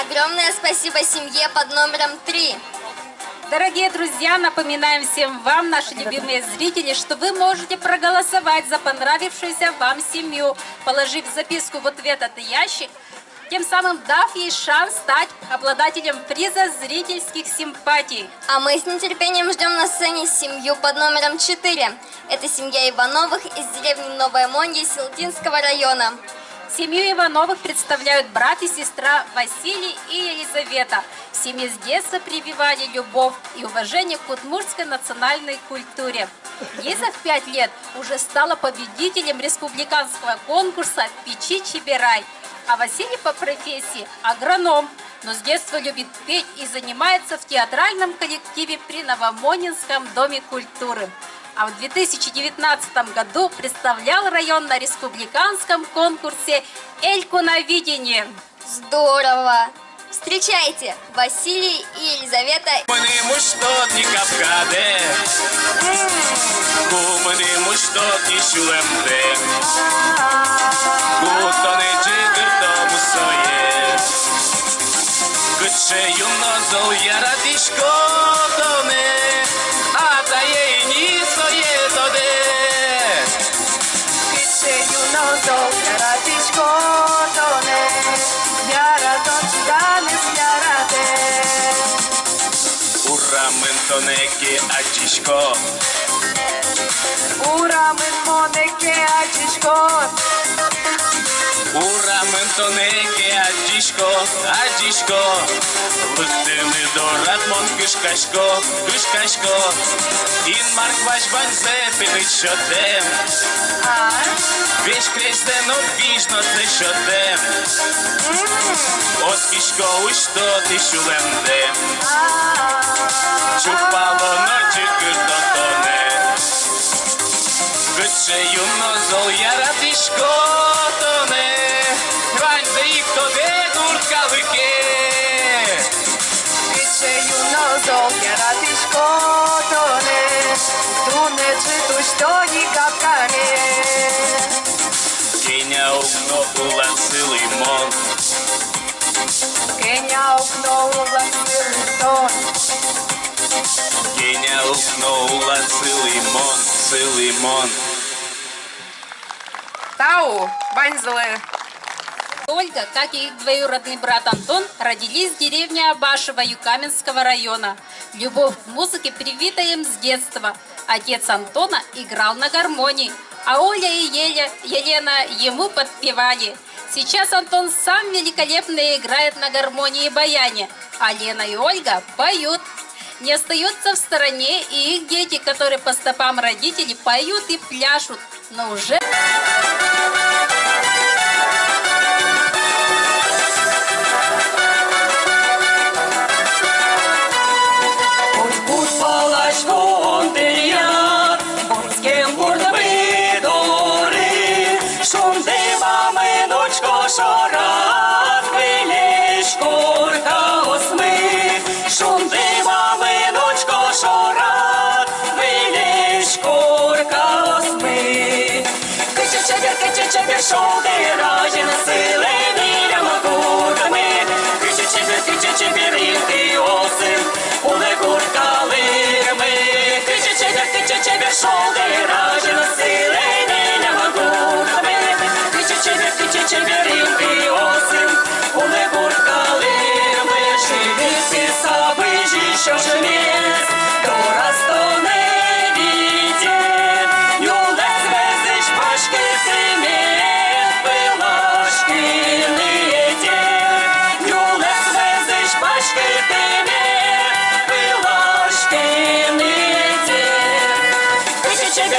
Огромное спасибо семье под номером 3. Дорогие друзья, напоминаем всем вам, наши любимые зрители, что вы можете проголосовать за понравившуюся вам семью, положив записку вот в этот ящик, тем самым дав ей шанс стать обладателем приза зрительских симпатий. А мы с нетерпением ждем на сцене семью под номером 4. Это семья Ивановых из деревни Новая Монья Селтинского района. Семью Ивановых представляют брат и сестра Василий и Елизавета. В семье с детства прививали любовь и уважение к удмуртской национальной культуре. Лиза в 5 лет уже стала победителем республиканского конкурса «Печи Чебирай». А Василий по профессии агроном, но с детства любит петь и занимается в театральном коллективе при Новомонинском доме культуры. А в 2019 году представлял район на республиканском конкурсе «Эльку на видение». Здорово! Встречайте, Василий и Елизавета. Toneke achisko. Uramen moneke achisko. Uramen toneke achisko, achisko. Lüktemi dorat mon kışkaşko, kışkaşko. In mark vaş banze pinit şotem. Весь крестен обіжно це щодем. Оскішко, що ти шулемдем. Чупало ночі гирдотоне. Гычею нозол яратишко тоне. Ваньзе їх тоде гуркалике. Гычею нозол яратишко тоне. Туне читу, що ні капкане. Кеня окно уласи лимон. Кеня окно уласи лимон. Кеня окно уласи лимон, си лимон. Тау, Банзле. Ольга, как и их двоюродный брат Антон, родились в деревне Абашево Юкаменского района. Любовь к музыке привита им с детства. Отец Антона играл на гармонии, а Оля и Елена ему подпевали. Сейчас Антон сам великолепно играет на гармонии и баяне, а Лена и Ольга поют. Не остаются в стороне и их дети, которые по стопам родителей поют и пляшут, но уже... Шорат величкурка осми, шум дива минучко шорат величкурка осми. Кичи чебер, шоуди ражен сили віляма курками. Кичи чебер, рівки осим, уле куркалими. Кичи чебер, шоуди ражен сили віляма курками. Кичи чебер, рівки осим, уле куркалими. Живіться сабижі, що ж міс, дорасто не відє. Юлек звезиш пашки цимет, пилашки не є. Юлек звезиш пашки цимет, пилашки не є.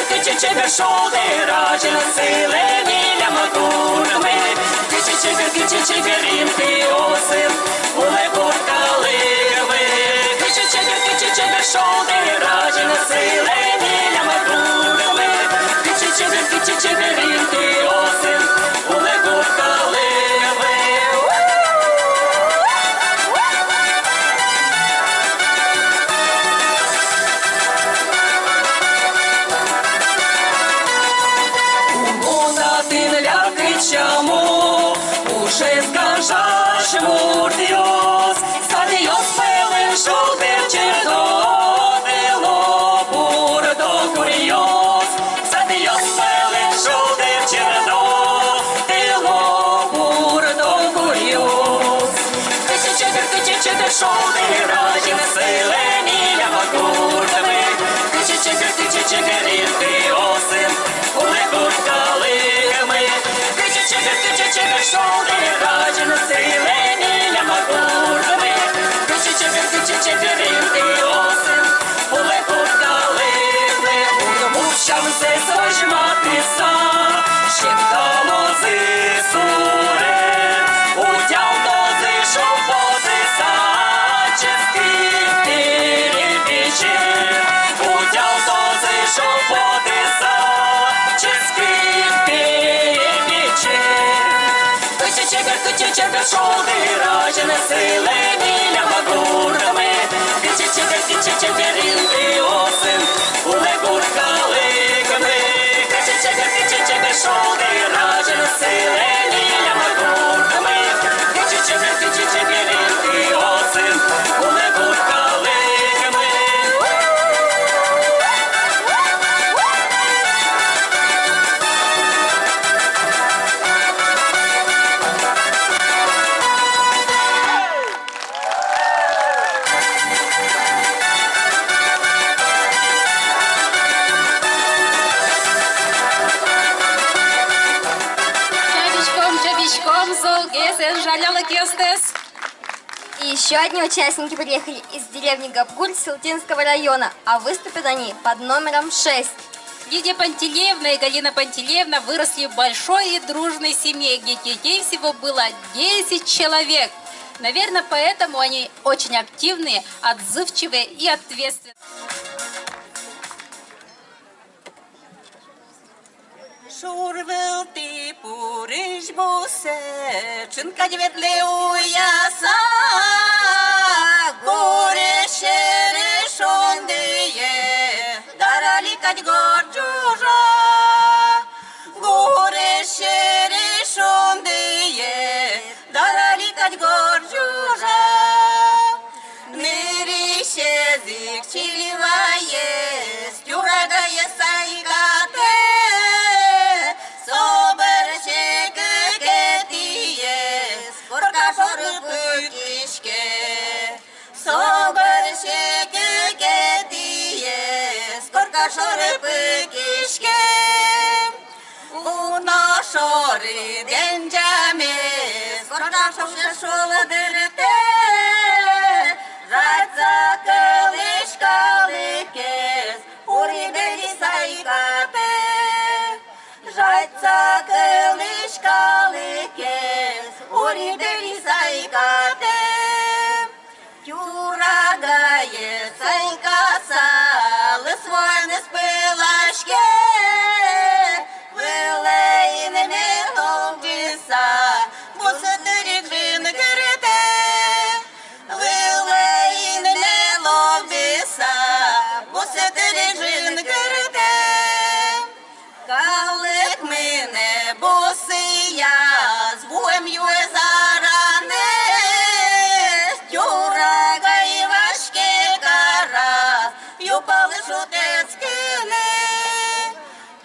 Кичи чебер, шоуди ражен сили віляма курками. Кичи чебер, рівки осим, уле куркалими. Кичи чебер, шоуди ражен сили віляма курками. Кичи чебер, рівки осим, уле куркалими. Чому уже скажаш мурдю? чебер шолди раді селені лямагурдами. Кичі чебер рівки осин, були гуркаликами. Кичі чебер шолди раді селені лямагурдами. Кичі чебер рівки осин, були гуркаликами. Удомущам се зажматися, щентало зисуре. Удял дози шовпотися, ческий перебічі. Удял дози шовпотися, ческий перебічі. Кичі чебер шолди раджене силені лямагурдами. Кичі чебер рівки осин, були гуркаликами. Кичі чебер шолди раджене силені лямагурдами. Кичі чебер рівки осин, були гуркаликами. И еще одни участники приехали из деревни Габгуль Силтинского района, а выступят они под номером 6. Лидия Пантелеевна и Галина Пантелеевна выросли в большой и дружной семье, где детей всего было 10 человек. Наверное, поэтому они очень активные, отзывчивые и ответственные. Шурвелти пуриш бусе, чинка дветле уяса, горе шерешондие, дараликать горджужа, горе шерешондие, дараликать горджужа, нырище зикчиливае, стюрагае сайгате. Шоры кишке, уна шоры денджаме, скорка шоше шола дырте, жайца кылышкалыкес, ури дели сайкате, жайца кылышкалыкес, ури дели сайкате, юрагае сайкаса. Свойны спилашке, вилейними ловдіса, бусатирі джини кирите, вилейними ловдіса, бусатирі джини кирите, калик мене бусия, з буем'ю заране, тюрага і важке кара, юпали шутецькини,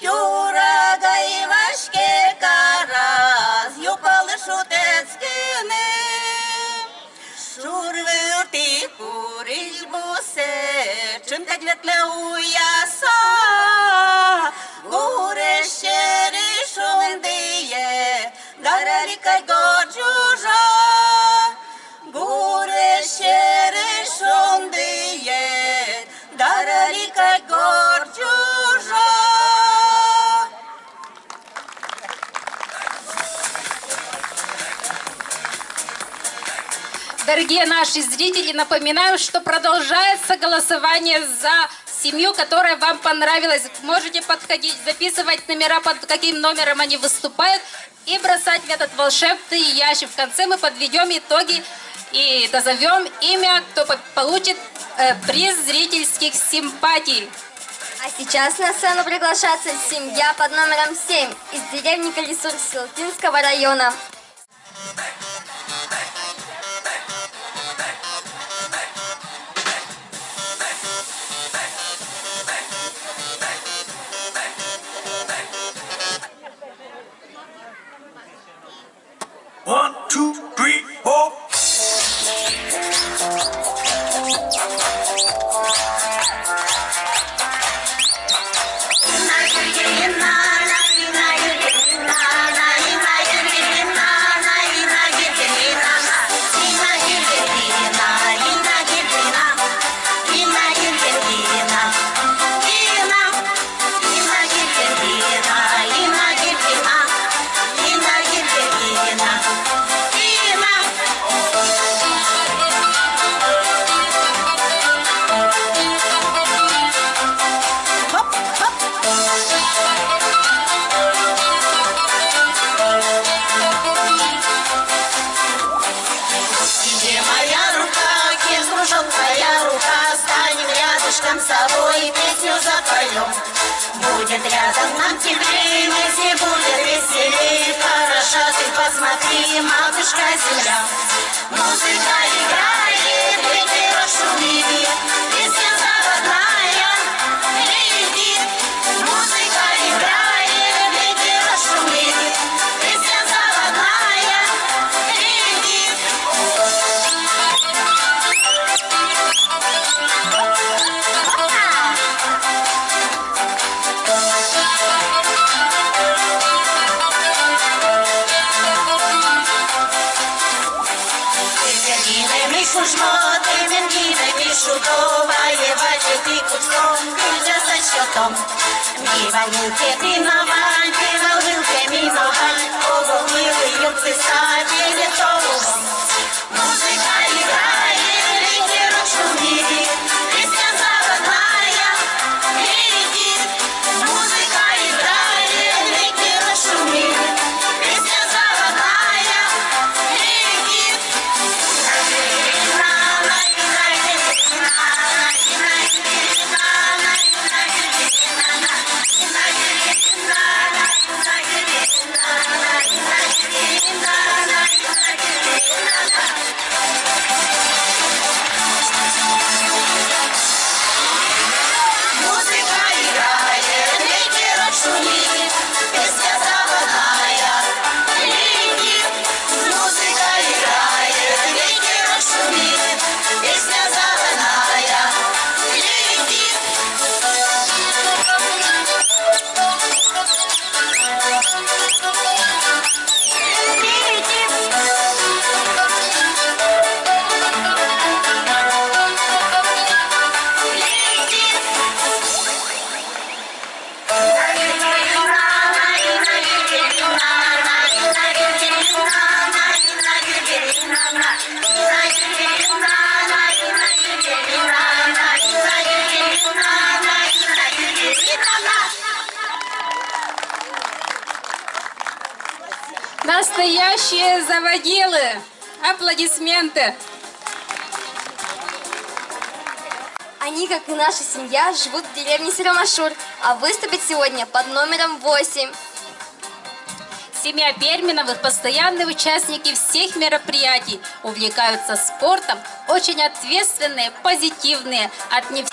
тюрага і важке караз, юпали шутецькини. Шурвилти куриш бусе, чинка дветле уяса, горе шеришондиє, даралікай горджужа, горе шеришондиє, дараликай горджужа. Дорогие наши зрители, напоминаю, что продолжается голосование за семью, которая вам понравилась. Можете подходить, записывать номера, под каким номером они выступают, и бросать в этот волшебный ящик. В конце мы подведем итоги и назовем имя, кто получит приз зрительских симпатий. А сейчас на сцену приглашается семья под номером 7 из деревни Калисур Силтинского района. One, two, three, four. собой песню запоем. Будет рядом нам теплее, вместе будет веселее. Хороша ты, посмотри, матушка земля. Музыка играет, ветер шумит, песня заводная летит. Музыка играет, ветер шумит, песня заводная летит. Ми валюки піноваль, півалвилки міноваль, обовили юрці ставили толом. Музика играет, ветер шумит, песня заводная летит. Музыка играет, ветер шумит, песня заводная летит. Настоящие заводилы! Аплодисменты! Они, как и наша семья, живут в деревне Сиромашур, а выступят сегодня под номером 8. Семья Перминовых – постоянные участники всех мероприятий, увлекаются спортом, очень ответственные, позитивные, от них.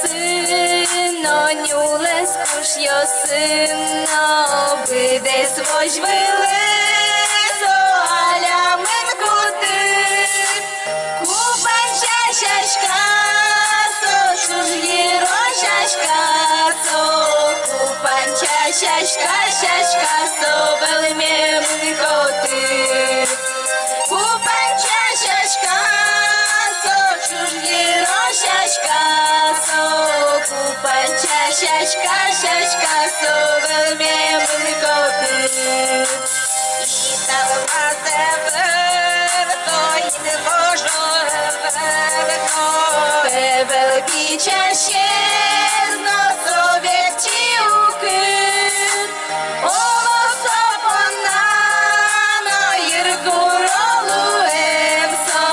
Сино, нюлес куш йо сино, бидес вож вилизо, аля мен кути. Кубан чашашка, со чуж єро шашка, со кубан чашашка, шашка, со белиме мен коти. Кубан чашашка, со чуж єро шашка, Купанча, шашка, шашка, совелме миликоти. І талмазе верто, і не можу верто. Певелки чашезно, совєті укид. Олосо понано, єркуролу емсо.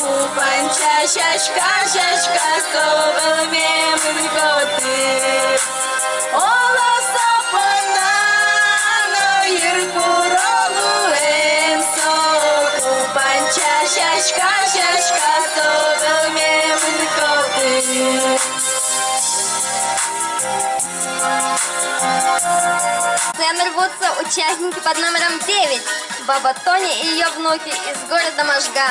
Купанча, шашка, шашка, совелме миликоти. Олосо понано, єркуролу емсо. Купанча, шашка, шашка, совелме миликоти. Сцену рвутся участники под номером 9. Баба Тоня и ее внуки из города Можга.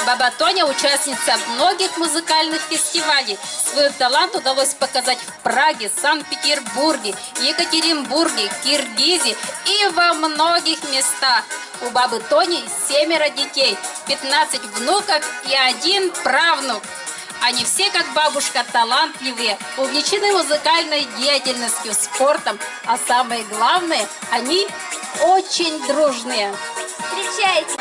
Баба Тоня – участница многих музыкальных фестивалей. Свой талант удалось показать в Праге, Санкт-Петербурге, Екатеринбурге, Киргизии и во многих местах. У бабы Тони 7 детей, 15 внуков и 1 правнук. Они все, как бабушка, талантливые, увлечены музыкальной деятельностью, спортом, а самое главное, они очень дружные. Встречайте!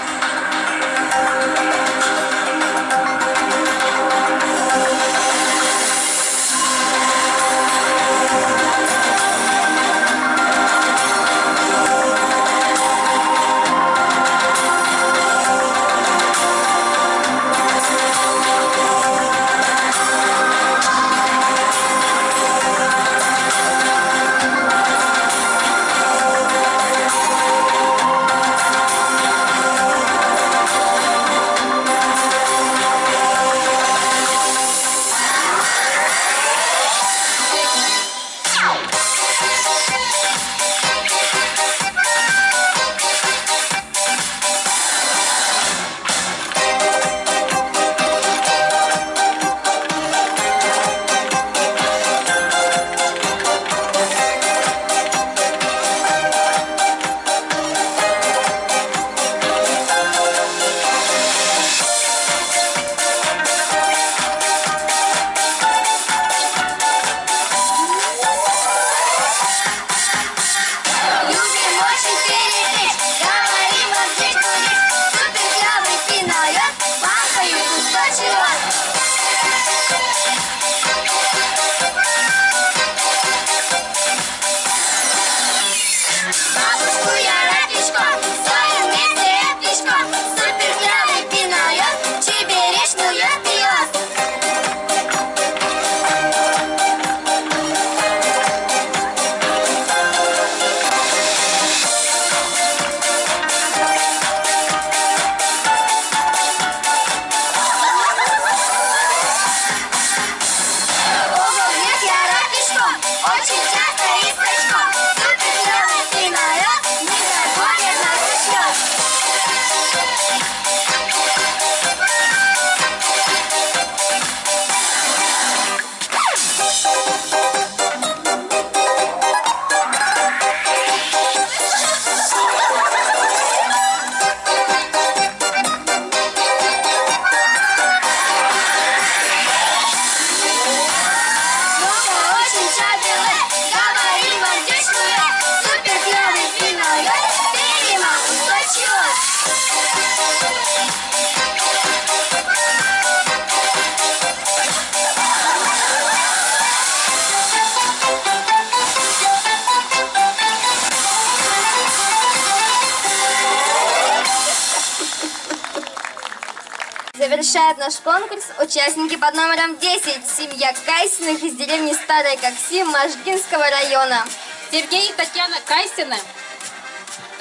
завершает наш конкурс участники под номером 10. Семья Кайсиных из деревни Старой Кокси Можгинского района. Сергей и Татьяна Кайсины.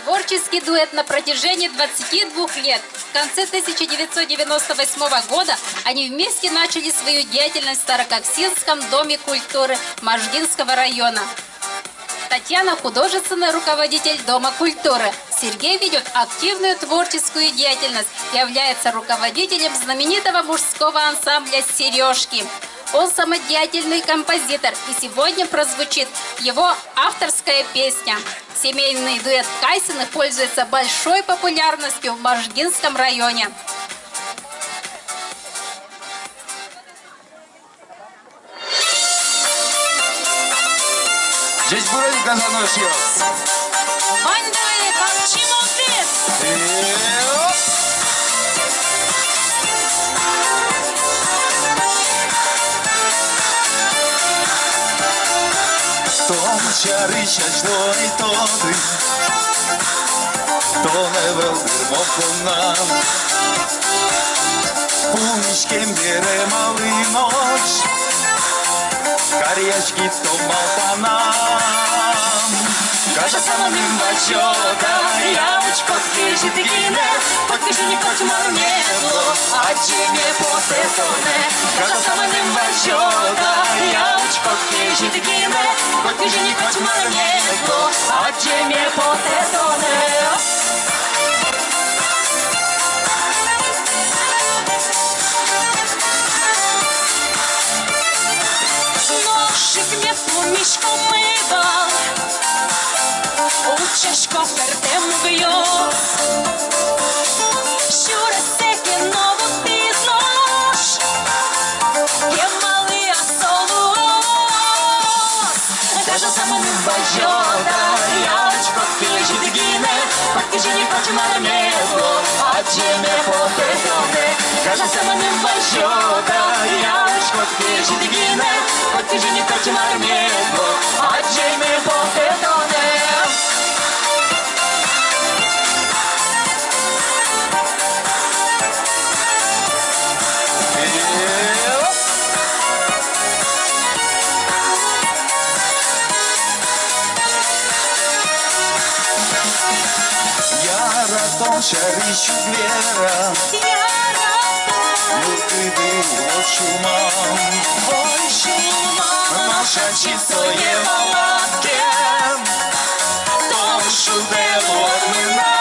Творческий дуэт на протяжении 22 лет. В конце 1998 года они вместе начали свою деятельность в Старококсинском доме культуры Можгинского района. Татьяна – художественный руководитель Дома культуры. Сергей ведет активную творческую деятельность, является руководителем знаменитого мужского ансамбля «Сережки». Он самодеятельный композитор, и сегодня прозвучит его авторская песня. Семейный дуэт Кайсиных пользуется большой популярностью в Можгинском районе. Здесь бурали газоносец. Бандеры, как чемодец. Tom çarışaç doy todu. Tone veldir mokonam. Punişkem bere malı noć. Карьячки томал панам. Кажа самым бачота, ямочко тежи дыгине, покажи не хоть марнетло, а джеме потетоне. Кажа самым бачота, ямочко тежи дыгине, покажи не хоть марнетло, а джеме потетоне. Mnie pomyśką mywa, uczysz kofertem wyjąć. Siurę sekie nowo ty znasz, je mały a solos. Кажа самым бачота, ямочко тежи дыгине, покажи не хоть мармело, а джеме потетоне. Кажа самым бачота, ямочко тежи дыгине, покажи не хоть мармело, а джеме потетоне. Яратом чарищу глера, ну ты был шумам. Ой, шумам, наша чистое молотке, том шуделу отмына.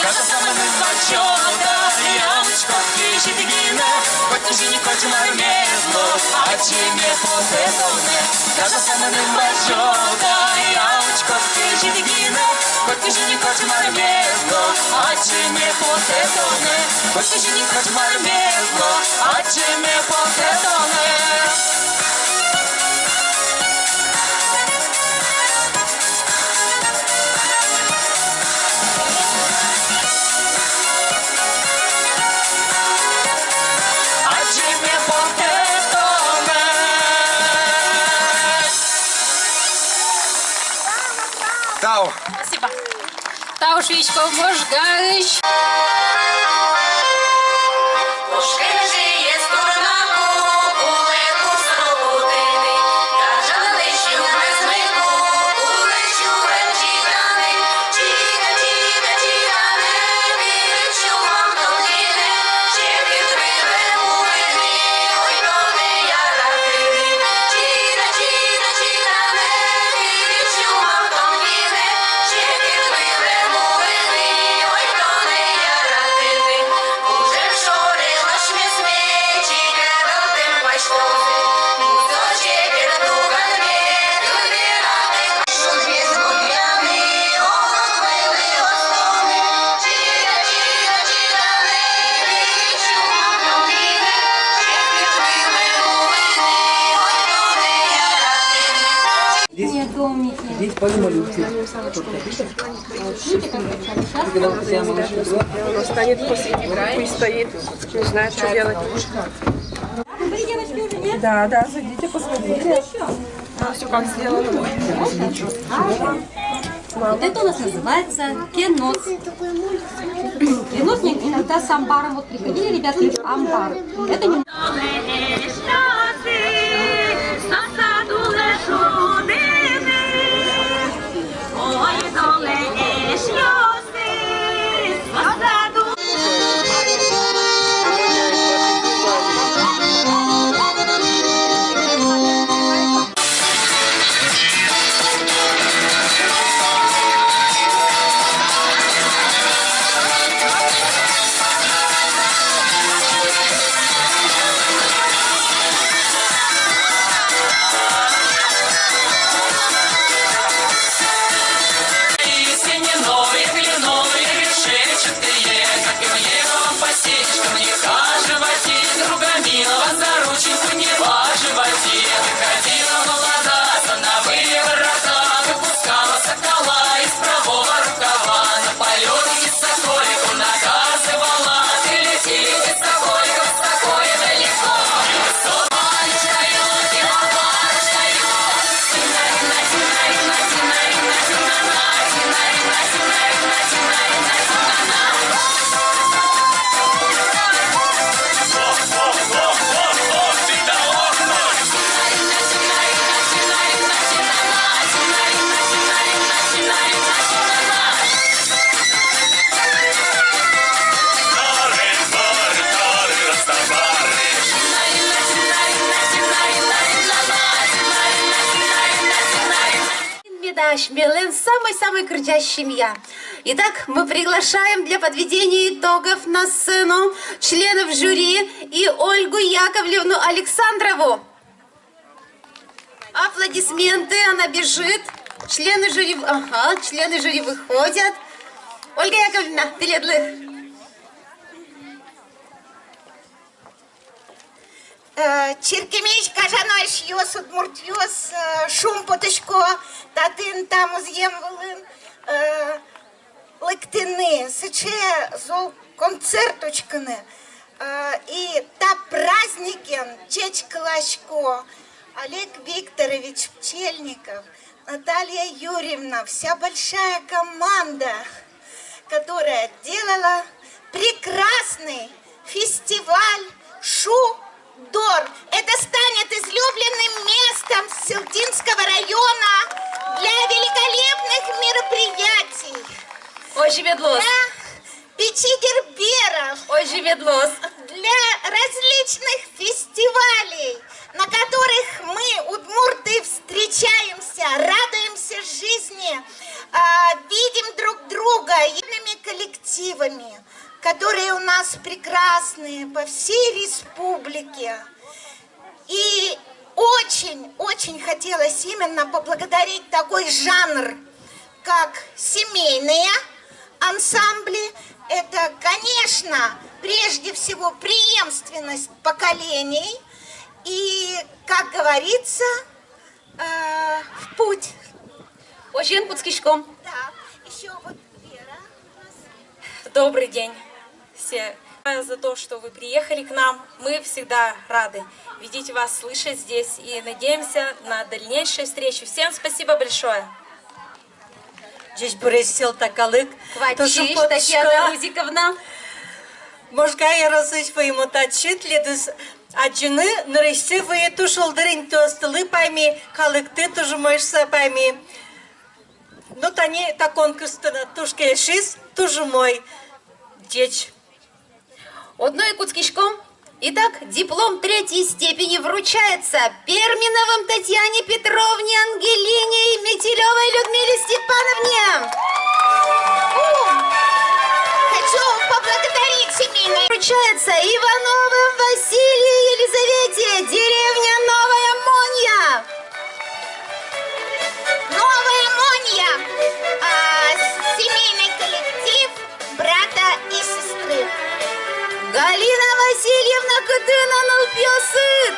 Кажа самым бачота, ямочко тежи дыгине, покажи не хоть мармело, а джеме потетоне. Кажа самым бачота, ямочко тежи дыгине, покажи не хоть мармело, а джеме потетоне. Покажи не хоть мармело, а джеме потетоне. Тау. Спасибо. Тауш Вичков Можганыч. Здесь полюмали Он станет посреди группы и стоит, не знает, что делать. Да, да, зайдите, посмотрите. Все как сделано. Вот это у нас называется кенос. Кенос иногда с амбаром. Вот приходили ребята, амбар. Это не... Мелен самый-самый крутящий семья. Итак, мы приглашаем для подведения итогов на сцену членов жюри и Ольгу Яковлевну Александрову. Аплодисменты, она бежит. Члены жюри, члены жюри выходят. Ольга Яковлевна, теледлы. Черкемич кажанош йос удмуртьос шум потышко татын там узьем волын лыктыны сыче зол концерточканы и та праздникен Чеч Клашко, Олег Викторович Пчельников, Наталья Юрьевна, вся большая команда, которая делала прекрасный фестиваль Шу-Дор. Это станет излюбленным местом Сылтинского района для великолепных мероприятий. Ой, Жебедлос. Для печи-герберов. Ой, Жебедлос. Для различных фестивалей, на которых мы, удмурты, встречаемся, радуемся жизни, видим друг друга едиными коллективами, которые у нас прекрасные по всей республике. И очень хотелось именно поблагодарить такой жанр, как семейные ансамбли. Это, конечно, прежде всего преемственность поколений и, как говорится, в путь. Очень путскишком. Да, еще вот Вера. Добрый день все. За то, что вы приехали к нам, мы всегда рады видеть вас, слышать здесь и надеемся на дальнейшие встречи. Всем спасибо большое. Здесь буресил такалык. Квачиш, Татьяна Рузиковна. Можга я разыш своему тачит ледус. Аджины наристы вы тушилдырин тостылы пойми, калык ты тоже можешь пойми. Ну тани так конкурсна тушкелешис тоже мой деч. Одной куцкишком. Итак, диплом 3-й степени вручается Перминовым Татьяне Петровне, Ангелине и Метелевой Людмиле Степановне. Хочу поблагодарить семейное. Вручается Ивановым Василию и Елизавете, деревня Новая Монья. Новая Монья, семейный коллектив брата и сестры. Галина Васильевна Кытына Нупьёсыт.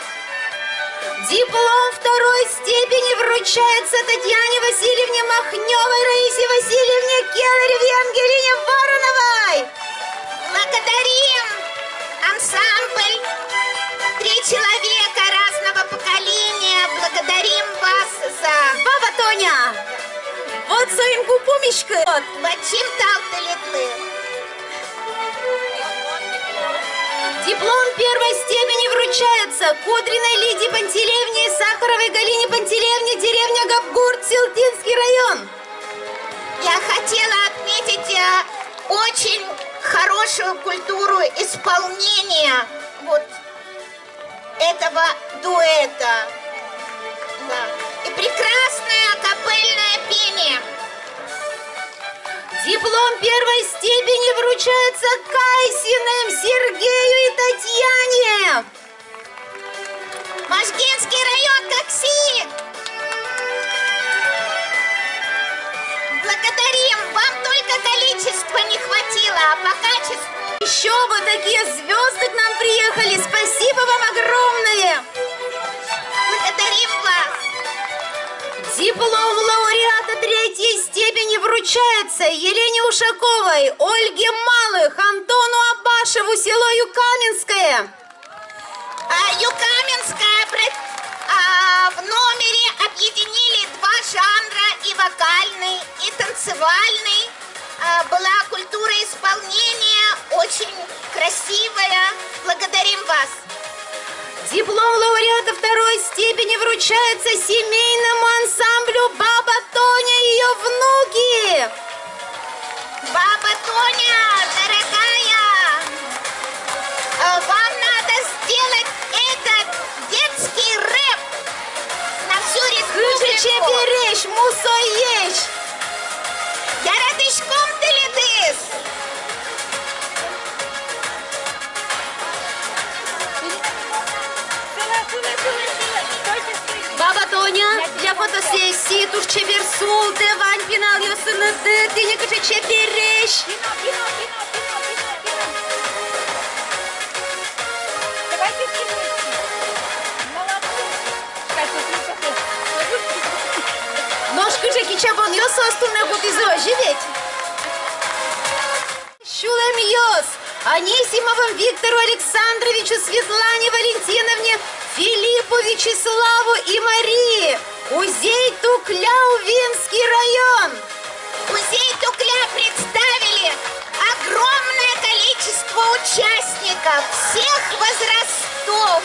Диплом 2-й степени вручается Татьяне Васильевне Махневой, Раисе Васильевне Келареве, Ангелине Вороновой. Благодарим ансамбль 3 человека разного поколения. Благодарим вас за... Баба Тоня. Вот своим купумечка. Вот. Бачим талты-литлы. Диплом первой степени вручается Кудриной Лидии Пантелеевне и Сахаровой Галине Пантелеевне, деревня Габгурт, Силтинский район. Я хотела отметить очень хорошую культуру исполнения вот этого дуэта. Да. И прекрасное акапельное пение. Диплом первой степени вручается Кайсиным Сергею и Татьяне. Можгинский район, такси. Благодарим. Вам только количества не хватило, а по качеству. Еще бы такие звезды к нам приехали. Спасибо вам огромное. Благодарим вас. Диплом лауреата третьей степени вручается Елене Ушаковой, Ольге Малых, Антону Абашеву, село Юкаменское. Юкаменское в номере объединили два жанра, и вокальный, и танцевальный. Была культура исполнения очень красивая. Благодарим вас. Диплом лауреата второй степени вручается семейному ансамблю «Баба Тоня» и ее внуки. Баба Тоня, дорогая, вам надо сделать этот детский рэп на всю республику. Кычече беречь, мусоечь. Я радышком теледыс. Баба Тоня, для фотосессии Тушче Берсул, Девань Пинал, Йосынады, ты не кычече беречь. Ножка же кичабон йосу астуна губизо, живеть. Щулем йос, Анисимовым Виктору Александровичу, Светлане Валентиновне, Филиппу Вячеславу и Марии. Музей Тукля, Увинский район. Музей Тукля представили огромное количество участников всех возрастов,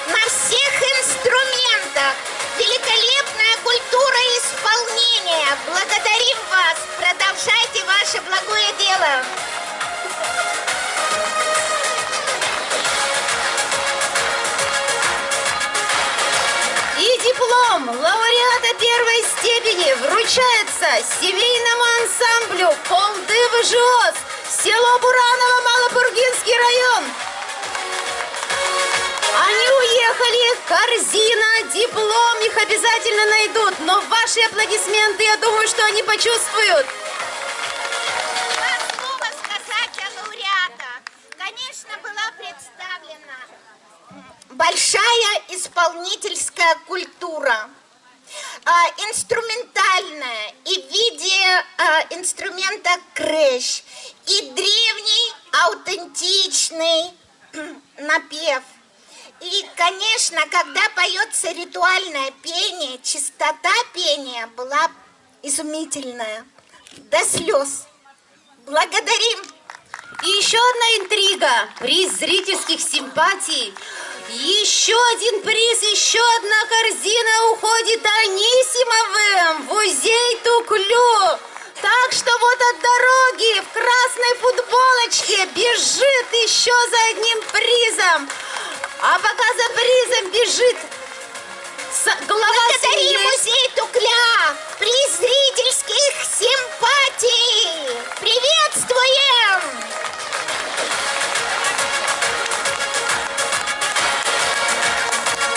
на всех инструментах. Великолепная культура исполнения. Благодарим вас. Продолжайте ваше благое дело. И диплом лауреата первой степени вручается семейному ансамблю «Полды ВЖОС», село Бураново, Малопургинский район. Они уехали, корзина, диплом, их обязательно найдут, но ваши аплодисменты, я думаю, что они почувствуют. Два слова сказать о лауреатах. Конечно, была представлена большая исполнительская культура, инструментальная и в виде инструмента крэш, и древний аутентичный напев. И, конечно, когда поется ритуальное пение, чистота пения была изумительная, до слез. Благодарим. И еще одна интрига, приз зрительских симпатий. Еще один приз, еще одна корзина уходит Анисимовым в музей Туклю. Так что вот от дороги в красной футболочке бежит еще за одним призом. А пока за призом бежит глава Благодарим семьи. музей Тукля, приз зрительских симпатий. Приветствуем!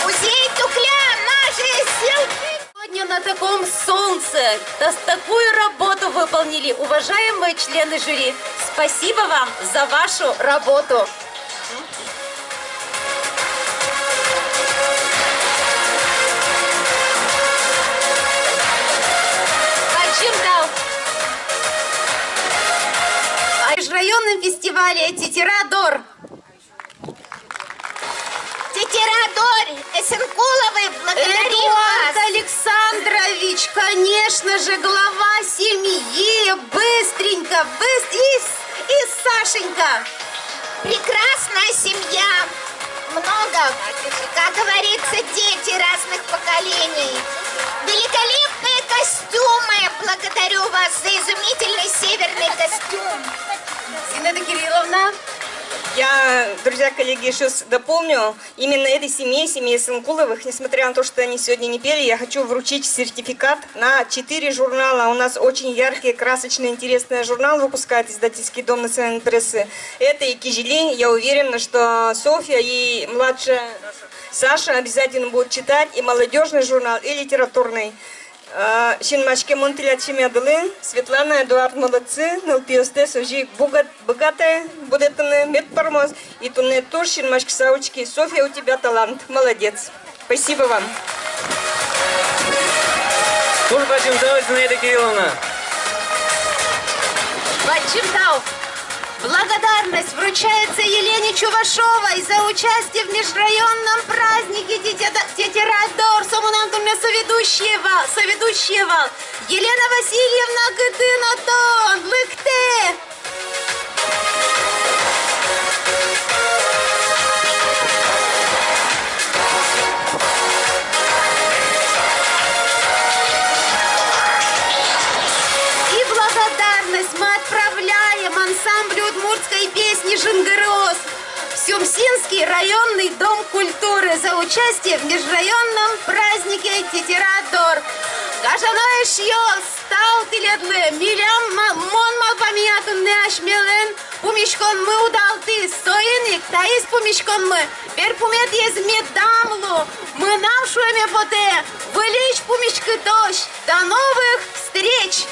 Музей Тукля, наши силы. Сегодня на таком солнце такую работу выполнили, уважаемые члены жюри. Спасибо вам за вашу работу. А в межрайонном фестивале Тетирадор. Тетерадор, Эсенкуловы, благодарим Эдуард вас. Александрович, конечно же, глава семьи. Быстренько, и Сашенька. Прекрасная семья. Много, как говорится, дети разных поколений. Великолепные костюмы. Благодарю вас за изумительный северный костюм. Зинаида Кирилловна. Я, друзья, коллеги, еще дополню, именно этой семье Сенкуловых, несмотря на то, что они сегодня не пели, я хочу вручить сертификат на 4 журнала. У нас очень яркий, красочный, интересный журнал выпускает издательский дом национальной прессы. Это и Кижели, я уверена, что Софья и младшая Саша обязательно будут читать, и молодежный журнал, и литературный. Шинмашке Монтилят Шемядылы, Светлана, Эдуард молодцы, Нелпиосте, Сужи богатая, будет медпармоз, и туне тоже Шинмашке Саучки. Софья, у тебя талант, молодец. Спасибо вам. Бачимтау, Зинаида Кирилловна. Бачимтау. Благодарность вручается Елене Чувашовой за участие в межрайонном празднике Тетерадор. Сомунантумне соведущего. Елена Васильевна Гытынатон, Лыкте. И благодарность мы отправляем ансамблю удмуртской песни «Жингырос», Сюмсинский районный дом культуры за участие в межрайонном празднике Тетерадор. Гажаной шьёл, стал тиледлы, милям монмал памятун не ашмелен, пумишкон мы удалты, соиник, таис пумишкон мы, пер пумет езмет дамлу, мы навшуеме поте, вылечь пумишкы дождь, до новых встреч!